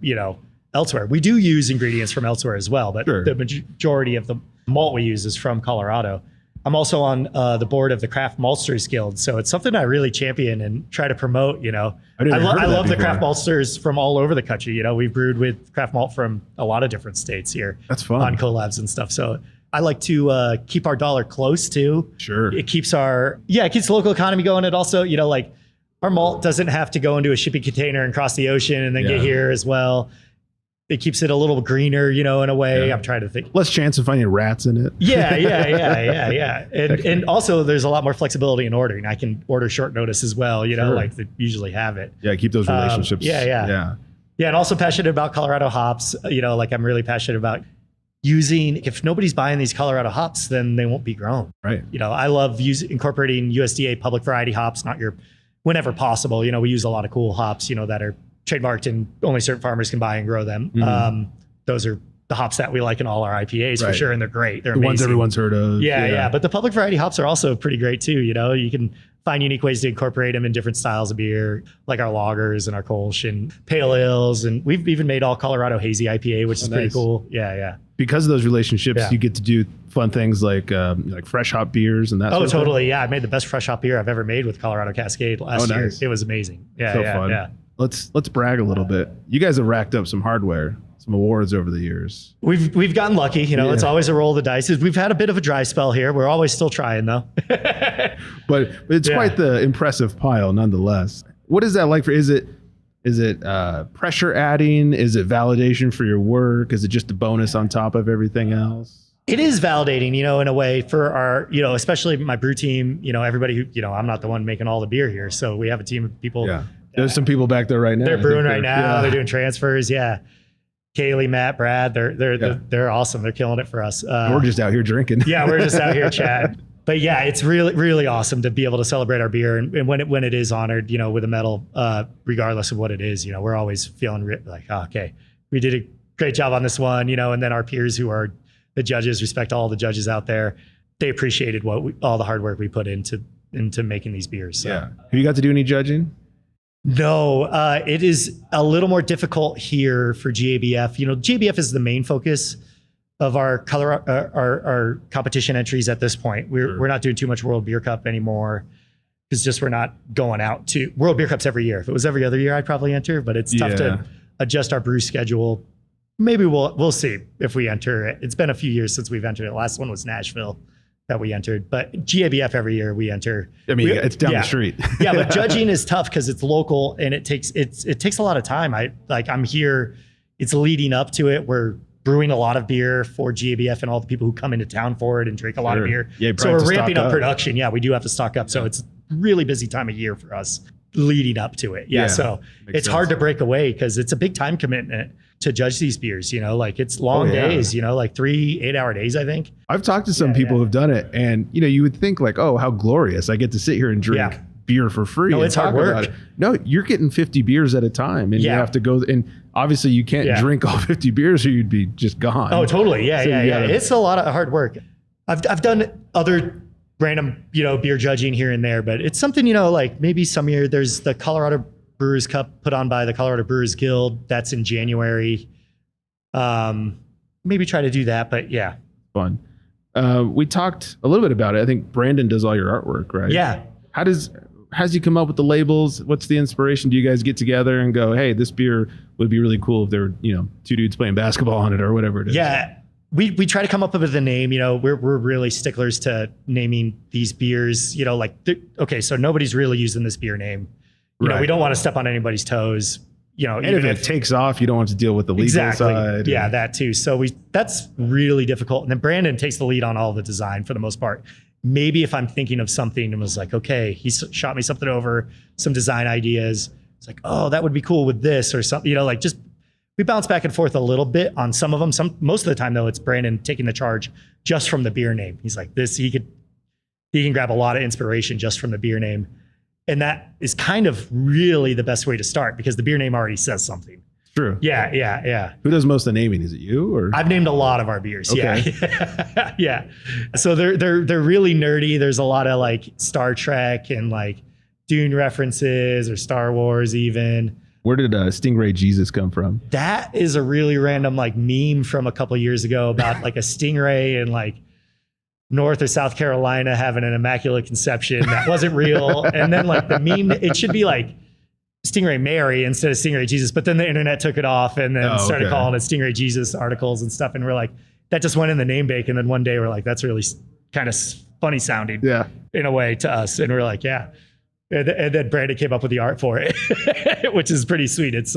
Speaker 2: elsewhere. We do use ingredients from elsewhere as well, but the majority of the malt we use is from Colorado. I'm also on the board of the Craft Maltsters Guild, so it's something I really champion and try to promote. I love the craft maltsters from all over the country. We've brewed with craft malt from a lot of different states here.
Speaker 1: That's fun.
Speaker 2: On collabs and stuff. So I like to keep our dollar close too.
Speaker 1: Sure.
Speaker 2: It keeps the local economy going. It also, our malt doesn't have to go into a shipping container and cross the ocean and then get here as well. It keeps it a little greener, in a way. I'm trying to think.
Speaker 1: Less chance of finding rats in it.
Speaker 2: Yeah. And also there's a lot more flexibility in ordering. I can order short notice as well, like they usually have it.
Speaker 1: Yeah, keep those relationships.
Speaker 2: Yeah, and also passionate about Colorado hops. I'm really passionate about using, if nobody's buying these Colorado hops, then they won't be grown.
Speaker 1: Right.
Speaker 2: I love incorporating USDA public variety hops, whenever possible. We use a lot of cool hops, that are trademarked and only certain farmers can buy and grow them. Mm-hmm. Those are the hops that we like in all our IPAs for sure. And they're great. They're amazing.
Speaker 1: Ones everyone's heard of.
Speaker 2: Yeah. But the public variety hops are also pretty great too. You can find unique ways to incorporate them in different styles of beer, like our lagers and our Kölsch and pale ales. And we've even made all Colorado Hazy IPA, which is pretty cool. Yeah.
Speaker 1: Because of those relationships, you get to do fun things like fresh hop beers and that sort of
Speaker 2: totally.
Speaker 1: thing.
Speaker 2: Yeah. I made the best fresh hop beer I've ever made with Colorado Cascade last year. It was amazing.
Speaker 1: Fun.
Speaker 2: Yeah.
Speaker 1: Let's brag a little bit. You guys have racked up some hardware, some awards over the years.
Speaker 2: We've gotten lucky. It's always a roll of the dice. We've had a bit of a dry spell here. We're always still trying though.
Speaker 1: but it's quite the impressive pile nonetheless. What is that like is it pressure adding? Is it validation for your work? Is it just a bonus on top of everything else?
Speaker 2: It is validating, in a way for our, especially my brew team, everybody who, I'm not the one making all the beer here. So we have a team of people.
Speaker 1: Yeah. There's some people back there right now.
Speaker 2: They're brewing right now. They're doing transfers. Yeah. Kaylee, Matt, Brad, they're awesome. They're killing it for us.
Speaker 1: We're just out here drinking.
Speaker 2: We're just out here chatting. But yeah, it's really, really awesome to be able to celebrate our beer. And when it is honored, with a medal, regardless of what it is, we're always feeling like, okay, we did a great job on this one, and then our peers who are the judges, respect all the judges out there. They appreciated all the hard work we put into making these beers. So.
Speaker 1: Yeah. Have you got to do any judging?
Speaker 2: No, it is a little more difficult here for GABF. GABF is the main focus of our competition entries at this point. We're not doing too much World Beer Cup anymore because we're not going out to World Beer Cups every year. If it was every other year, I'd probably enter, but it's tough to adjust our brew schedule. Maybe we'll see if we enter it. It's been a few years since we've entered it. Last one was Nashville that we entered, but GABF every year we enter.
Speaker 1: It's down the street.
Speaker 2: But judging is tough because it's local and it takes a lot of time. I'm here, it's leading up to it. We're brewing a lot of beer for GABF and all the people who come into town for it and drink a lot of beer. So we're ramping up production. We do have to stock up. So it's a really busy time of year for us leading up to it. So it's hard to break away because it's a big time commitment to judge these beers, it's long days, like 3 8-hour days, I think.
Speaker 1: I've talked to some people who've done it and, you would think like, oh, how glorious. I get to sit here and drink beer for free.
Speaker 2: No, it's hard work.
Speaker 1: No, you're getting 50 beers at a time and you have to go and obviously you can't drink all 50 beers or you'd be just gone.
Speaker 2: Oh, totally. It's a lot of hard work. I've done other random, beer judging here and there, but it's something, like maybe some year there's the Colorado Brewers Cup put on by the Colorado Brewers Guild. That's in January. Maybe try to do that, but yeah.
Speaker 1: Fun. We talked a little bit about it. I think Brandon does all your artwork, right?
Speaker 2: Yeah.
Speaker 1: How's he come up with the labels? What's the inspiration? Do you guys get together and go, hey, this beer would be really cool if there were, 2 dudes playing basketball on it or whatever it is?
Speaker 2: Yeah. we try to come up with a name. We're really sticklers to naming these beers. Okay, so nobody's really using this beer name. We don't want to step on anybody's toes.
Speaker 1: And if it takes off, you don't want to deal with the legal side.
Speaker 2: Yeah, that too. So that's really difficult. And then Brandon takes the lead on all the design for the most part. Maybe if I'm thinking of something and was like, okay, he shot me something over, some design ideas. It's like, oh, that would be cool with this or something. Just we bounce back and forth a little bit on some of them. Most of the time though, it's Brandon taking the charge just from the beer name. He's like this. He can grab a lot of inspiration just from the beer name. And that is kind of really the best way to start because the beer name already says something.
Speaker 1: True.
Speaker 2: Yeah.
Speaker 1: Who does most of the naming? Is it you or?
Speaker 2: I've named a lot of our beers.
Speaker 1: Okay.
Speaker 2: Yeah. Yeah. So they're really nerdy. There's a lot of like Star Trek and like Dune references or Star Wars even.
Speaker 1: Where did Stingray Jesus come from?
Speaker 2: That is a really random like meme from a couple of years ago about like a stingray and like North or South Carolina having an immaculate conception that wasn't real. And then like the meme, it should be like Stingray Mary instead of Stingray Jesus. But then the internet took it off and then started calling it Stingray Jesus articles and stuff. And we're like, that just went in the name bank. And then one day we're like, that's really kind of funny sounding in a way to us. And we're like, yeah. And then Brandon came up with the art for it, which is pretty sweet. It's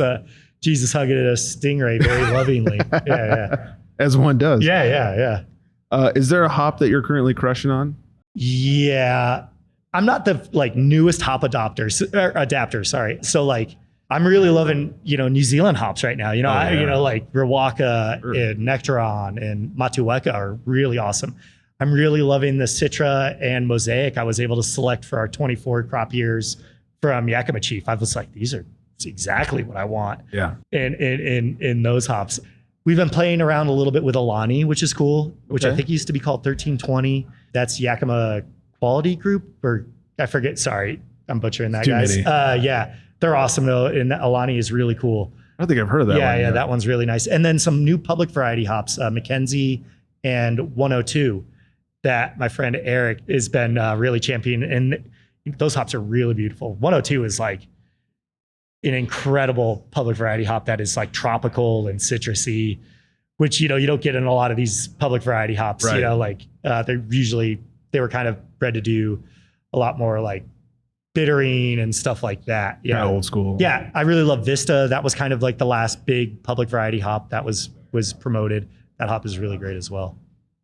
Speaker 2: Jesus hugging a stingray very lovingly. Yeah.
Speaker 1: As one does.
Speaker 2: Yeah.
Speaker 1: Is there a hop that you're currently crushing on?
Speaker 2: Yeah, I'm not the like newest hop adapter. Sorry. So like, I'm really loving, New Zealand hops right now. Like Rawaka and Nectaron and Matueka are really awesome. I'm really loving the Citra and Mosaic I was able to select for our 24 crop years from Yakima Chief. I was like, these are exactly what I want.
Speaker 1: Yeah.
Speaker 2: In those hops. We've been playing around a little bit with Alani, which is cool, which I think used to be called 1320. That's Yakima Quality Group, or I forget. Sorry, I'm butchering that, guys. Yeah, they're awesome though, and Alani is really cool.
Speaker 1: I don't think I've heard of that one.
Speaker 2: Yeah, that one's really nice. And then some new public variety hops, Mackenzie and 102, that my friend Eric has been really championing. And those hops are really beautiful. 102 is like an incredible public variety hop that is like tropical and citrusy, which, you don't get in a lot of these public variety hops,
Speaker 1: right.
Speaker 2: They were kind of bred to do a lot more like bittering and stuff like that. Yeah.
Speaker 1: Kind of old school.
Speaker 2: Yeah. I really love Vista. That was kind of like the last big public variety hop that was promoted. That hop is really great as well.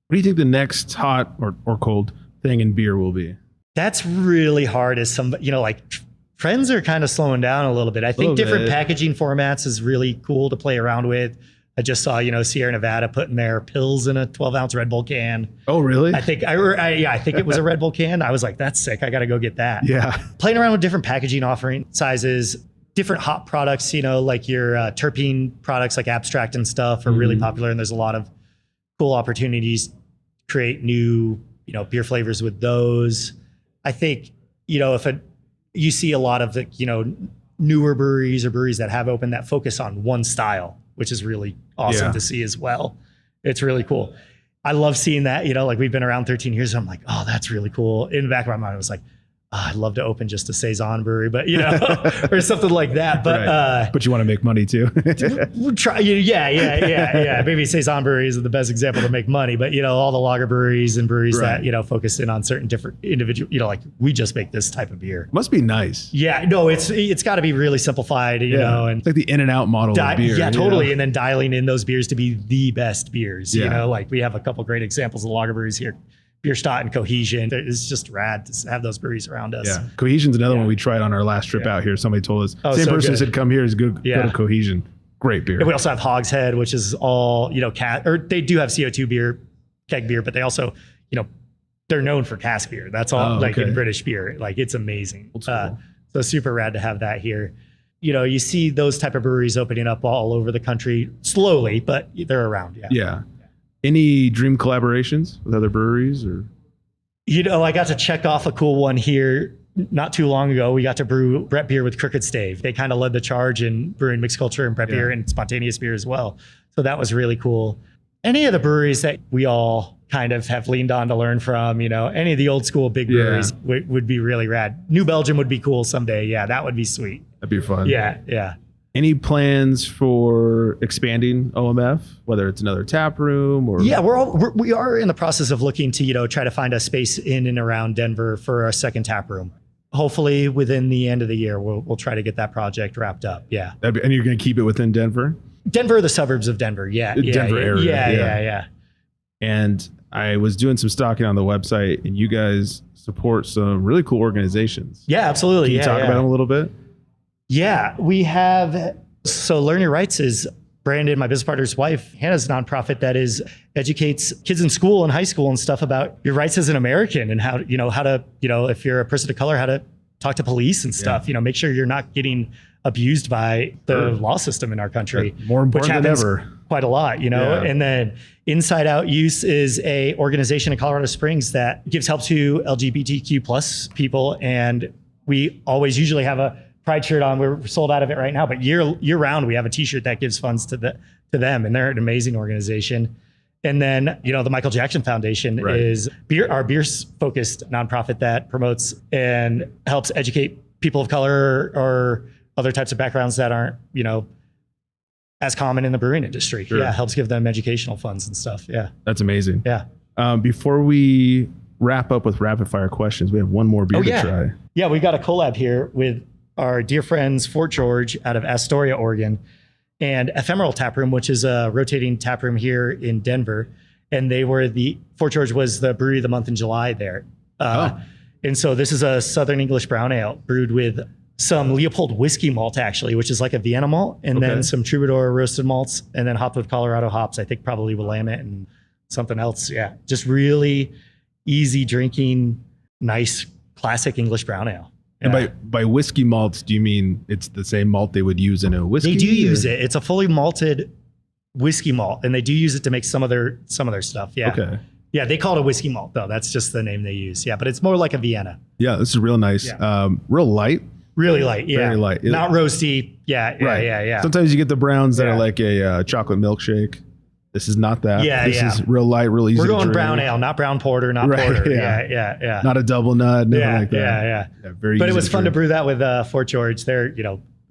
Speaker 1: What do you think the next hot or cold thing in beer will be?
Speaker 2: That's really hard as trends are kind of slowing down a little bit. I think different packaging formats is really cool to play around with. I just saw, Sierra Nevada putting their Pils in a 12-ounce Red Bull can.
Speaker 1: Oh, really?
Speaker 2: I think it was a Red Bull can. I was like, that's sick. I got to go get that.
Speaker 1: Yeah.
Speaker 2: Playing around with different packaging offering sizes, different hop products, like your terpene products like Abstract and stuff are really popular. And there's a lot of cool opportunities to create new, beer flavors with those. I think, you see a lot of the, newer breweries or breweries that have opened that focus on one style, which is really awesome to see as well. It's really cool. I love seeing that, like we've been around 13 years. So I'm like, oh, that's really cool. In the back of my mind, I was like, I'd love to open just a Saison brewery, but or something like that. But
Speaker 1: right. But you want to make money too.
Speaker 2: We'll try. Yeah. Maybe Saison breweries are the best example to make money, but all the lager breweries and breweries that focus in on certain different individual. Like we just make this type of beer.
Speaker 1: Must be nice.
Speaker 2: Yeah. No, it's got to be really simplified. And
Speaker 1: it's like the in and out model of beer.
Speaker 2: Yeah, totally. And then dialing in those beers to be the best beers. Like we have a couple great examples of lager breweries here. Bierstadt and Cohesion. It's just rad to have those breweries around us.
Speaker 1: Yeah, Cohesion's another one we tried on our last trip out here. Somebody told us, same person said, come here, go to Cohesion. Great beer.
Speaker 2: And we also have Hogshead, which is all, or they do have CO2 beer, keg beer, but they also, they're known for cask beer. That's all in British beer. Like it's amazing. So super rad to have that here. You see those type of breweries opening up all over the country slowly, but they're around.
Speaker 1: Yeah. Any dream collaborations with other breweries or?
Speaker 2: I got to check off a cool one here not too long ago. We got to brew Brett beer with Crooked Stave. They kind of led the charge in brewing mixed culture and Brett beer and spontaneous beer as well. So that was really cool. Any of the breweries that we all kind of have leaned on to learn from, any of the old school big breweries would be really rad. New Belgium would be cool someday. Yeah, that would be sweet.
Speaker 1: That'd be fun.
Speaker 2: Yeah.
Speaker 1: Any plans for expanding OMF, whether it's another tap room or?
Speaker 2: Yeah, we are in the process of looking to, try to find a space in and around Denver for a second tap room. Hopefully within the end of the year, we'll try to get that project wrapped up. Yeah.
Speaker 1: And you're going to keep it within Denver?
Speaker 2: Denver, the suburbs of Denver. Yeah.
Speaker 1: Denver area.
Speaker 2: Yeah.
Speaker 1: And I was doing some stalking on the website, and you guys support some really cool organizations.
Speaker 2: Yeah, absolutely.
Speaker 1: Can you talk about them a little bit?
Speaker 2: Yeah, we have. So Learn Your Rights is Brandon, my business partner's wife, Hannah's nonprofit that educates kids in school and high school and stuff about your rights as an American and how to, if you're a person of color, how to talk to police and stuff, make sure you're not getting abused by the law system in our country.
Speaker 1: But more important than ever.
Speaker 2: Quite a lot, and then Inside Out Youth is a organization in Colorado Springs that gives help to LGBTQ plus people. And we always usually have a Pride shirt on. We're sold out of it right now, but year round, we have a t-shirt that gives funds to them, and they're an amazing organization. And then, the Michael Jackson Foundation is our beer focused nonprofit that promotes and helps educate people of color or other types of backgrounds that aren't, as common in the brewing industry. Sure. Yeah. Helps give them educational funds and stuff. Yeah.
Speaker 1: That's amazing.
Speaker 2: Yeah.
Speaker 1: Before we wrap up with rapid fire questions, we have one more beer to try.
Speaker 2: Yeah. We got a collab here with our dear friends, Fort George out of Astoria, Oregon, and Ephemeral Taproom, which is a rotating taproom here in Denver. And Fort George was the brewery of the month in July there. And so this is a Southern English brown ale brewed with some Leopold whiskey malt, actually, which is like a Vienna malt, and then some Troubadour roasted malts, and then hopped with Colorado hops. I think probably Willamette and something else. Yeah. Just really easy drinking, nice, classic English brown ale.
Speaker 1: And by whiskey malts, do you mean it's the same malt they would use in a whiskey?
Speaker 2: They do use it. It's a fully malted whiskey malt, and they do use it to make some of their stuff. Yeah.
Speaker 1: Okay.
Speaker 2: Yeah, they call it a whiskey malt though. That's just the name they use. Yeah, but it's more like a Vienna.
Speaker 1: Yeah, this is real nice. Yeah. Real light.
Speaker 2: Really light. Yeah.
Speaker 1: Very light.
Speaker 2: Not roasty. Yeah.
Speaker 1: Sometimes you get the browns that are like a chocolate milkshake. This is not that. This is real light, real easy.
Speaker 2: We're going
Speaker 1: to drink.
Speaker 2: brown ale, not brown porter, not porter. Yeah.
Speaker 1: Not a double nut, nothing like that.
Speaker 2: Yeah,
Speaker 1: very
Speaker 2: but
Speaker 1: easy
Speaker 2: it was fun
Speaker 1: drink.
Speaker 2: to brew that with Fort George. They're,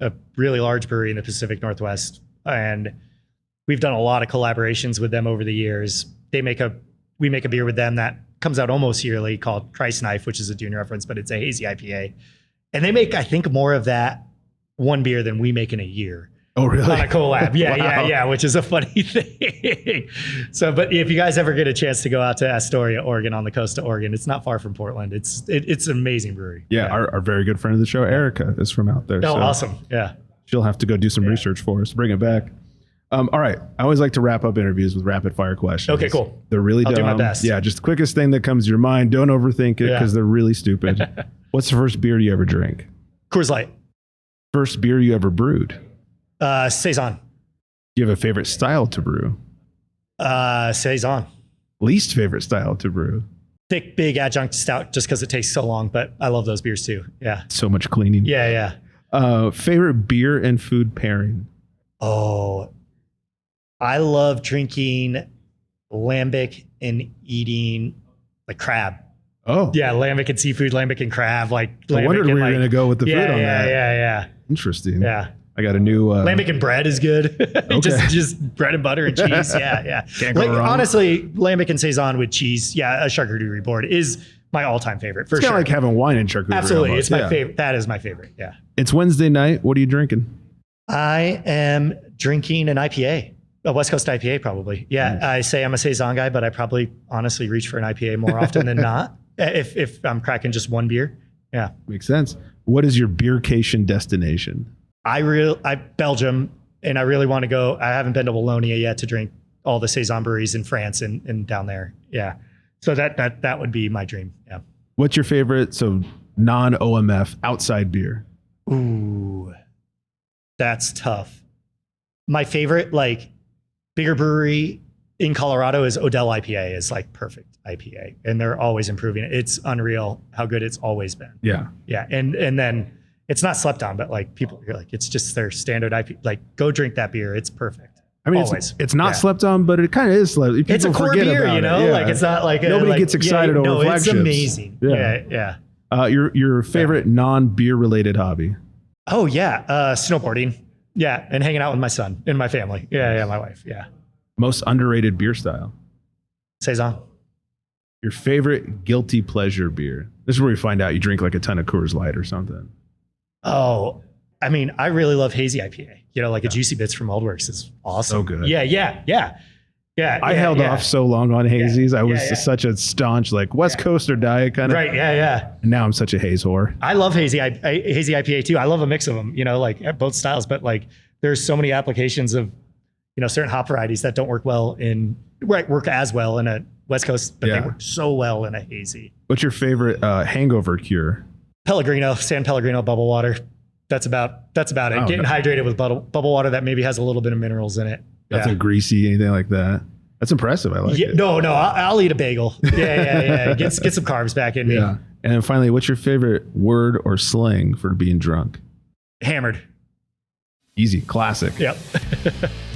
Speaker 2: a really large brewery in the Pacific Northwest. And we've done a lot of collaborations with them over the years. We make a beer with them that comes out almost yearly called Christ Knife, which is a Dune reference, but it's a hazy IPA. And they make, I think, more of that one beer than we make in a year.
Speaker 1: Oh, really?
Speaker 2: On a collab. Yeah,
Speaker 1: Wow.
Speaker 2: yeah, which is a funny thing. So, but if you guys ever get a chance to go out to Astoria, Oregon, on the coast of Oregon, it's not far from Portland. It's an amazing brewery.
Speaker 1: Yeah, our very good friend of the show, Erica, is from out there.
Speaker 2: Oh, so awesome. Yeah.
Speaker 1: She'll have to go do some research for us, bring it back. All right. I always like to wrap up interviews with rapid fire questions.
Speaker 2: Okay, cool.
Speaker 1: They're really dumb.
Speaker 2: I'll do my best.
Speaker 1: Yeah, just the quickest thing that comes to your mind. Don't overthink it because they're really stupid. What's the first beer you ever drank?
Speaker 2: Coors Light.
Speaker 1: First beer you ever brewed?
Speaker 2: Saison.
Speaker 1: Do you have a favorite style to brew?
Speaker 2: Saison.
Speaker 1: Least favorite style to brew?
Speaker 2: Thick, big adjunct stout, just because it takes so long, but I love those beers too. Yeah.
Speaker 1: So much cleaning.
Speaker 2: Yeah.
Speaker 1: Favorite beer and food pairing?
Speaker 2: Oh, I love drinking lambic and eating like crab.
Speaker 1: Oh.
Speaker 2: Yeah, lambic and seafood, lambic and crab. Like
Speaker 1: I wondered where you were going to go with the food on that.
Speaker 2: Yeah.
Speaker 1: Interesting.
Speaker 2: Yeah.
Speaker 1: I got a new
Speaker 2: lambic and bread is good.
Speaker 1: Okay.
Speaker 2: just bread and butter and cheese. Yeah.
Speaker 1: Can't go wrong.
Speaker 2: Honestly, lambic and saison with cheese. Yeah, a charcuterie board is my all-time favorite for
Speaker 1: it's
Speaker 2: sure.
Speaker 1: Kind of like having wine and charcuterie.
Speaker 2: Absolutely,
Speaker 1: almost.
Speaker 2: it's my favorite. That is my favorite. Yeah.
Speaker 1: It's Wednesday night. What are you drinking?
Speaker 2: I am drinking an IPA, a West Coast IPA, probably. Yeah, nice. I say I'm a saison guy, but I probably honestly reach for an IPA more often than not. If I'm cracking just one beer. Yeah,
Speaker 1: makes sense. What is your beercation destination?
Speaker 2: I Belgium, and I really want to go. I haven't been to Wallonia yet to drink all the saison breweries in France and down there. Yeah, so that would be my dream. Yeah.
Speaker 1: What's your favorite non-OMF outside beer?
Speaker 2: Ooh, that's tough. My favorite bigger brewery in Colorado is Odell IPA. Is perfect IPA, and they're always improving it. It's unreal how good it's always been.
Speaker 1: Yeah,
Speaker 2: and then. It's not slept on, but people, you're it's just their standard IP. Go drink that beer. It's perfect.
Speaker 1: I mean,
Speaker 2: always.
Speaker 1: It's not slept on, but it kind of is slept.
Speaker 2: It's a core beer, it's not
Speaker 1: nobody gets excited over flagships.
Speaker 2: It's amazing. Yeah.
Speaker 1: Your favorite non-beer related hobby?
Speaker 2: Oh yeah, snowboarding. Yeah. And hanging out with my son and my family. Yeah. My wife. Yeah.
Speaker 1: Most underrated beer style.
Speaker 2: Saison.
Speaker 1: Your favorite guilty pleasure beer. This is where we find out you drink like a ton of Coors Light or something.
Speaker 2: Oh, I mean, I really love Hazy IPA. A Juicy Bits from Old Works is awesome.
Speaker 1: So good.
Speaker 2: Yeah.
Speaker 1: I held off so long on hazies. I was such a staunch like West Coast or diet kind of.
Speaker 2: Right. Yeah.
Speaker 1: And now I'm such a haze whore.
Speaker 2: I love Hazy IPA too. I love a mix of them, like both styles, but like there's so many applications of, certain hop varieties that don't work as well in a West Coast, but they work so well in a hazy.
Speaker 1: What's your favorite hangover cure?
Speaker 2: Pellegrino, San Pellegrino bubble water. That's about it. Getting hydrated with bubble water that maybe has a little bit of minerals in it.
Speaker 1: Nothing greasy, anything like that. That's impressive. I like it.
Speaker 2: No, I'll eat a bagel. Yeah. Get some carbs back in me.
Speaker 1: And then finally, what's your favorite word or slang for being drunk?
Speaker 2: Hammered.
Speaker 1: Easy, classic.
Speaker 2: Yep.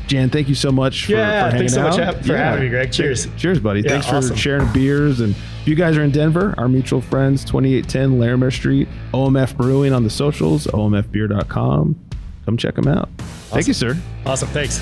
Speaker 1: Jan, thank you so much for hanging out.
Speaker 2: Thanks so much for having me, Greg. Cheers.
Speaker 1: Cheers, buddy. Thanks for sharing beers. And if you guys are in Denver, our mutual friends, 2810 Larimer Street, OMF Brewing on the socials, omfbeer.com. Come check them out. Awesome. Thank you, sir.
Speaker 2: Awesome. Thanks.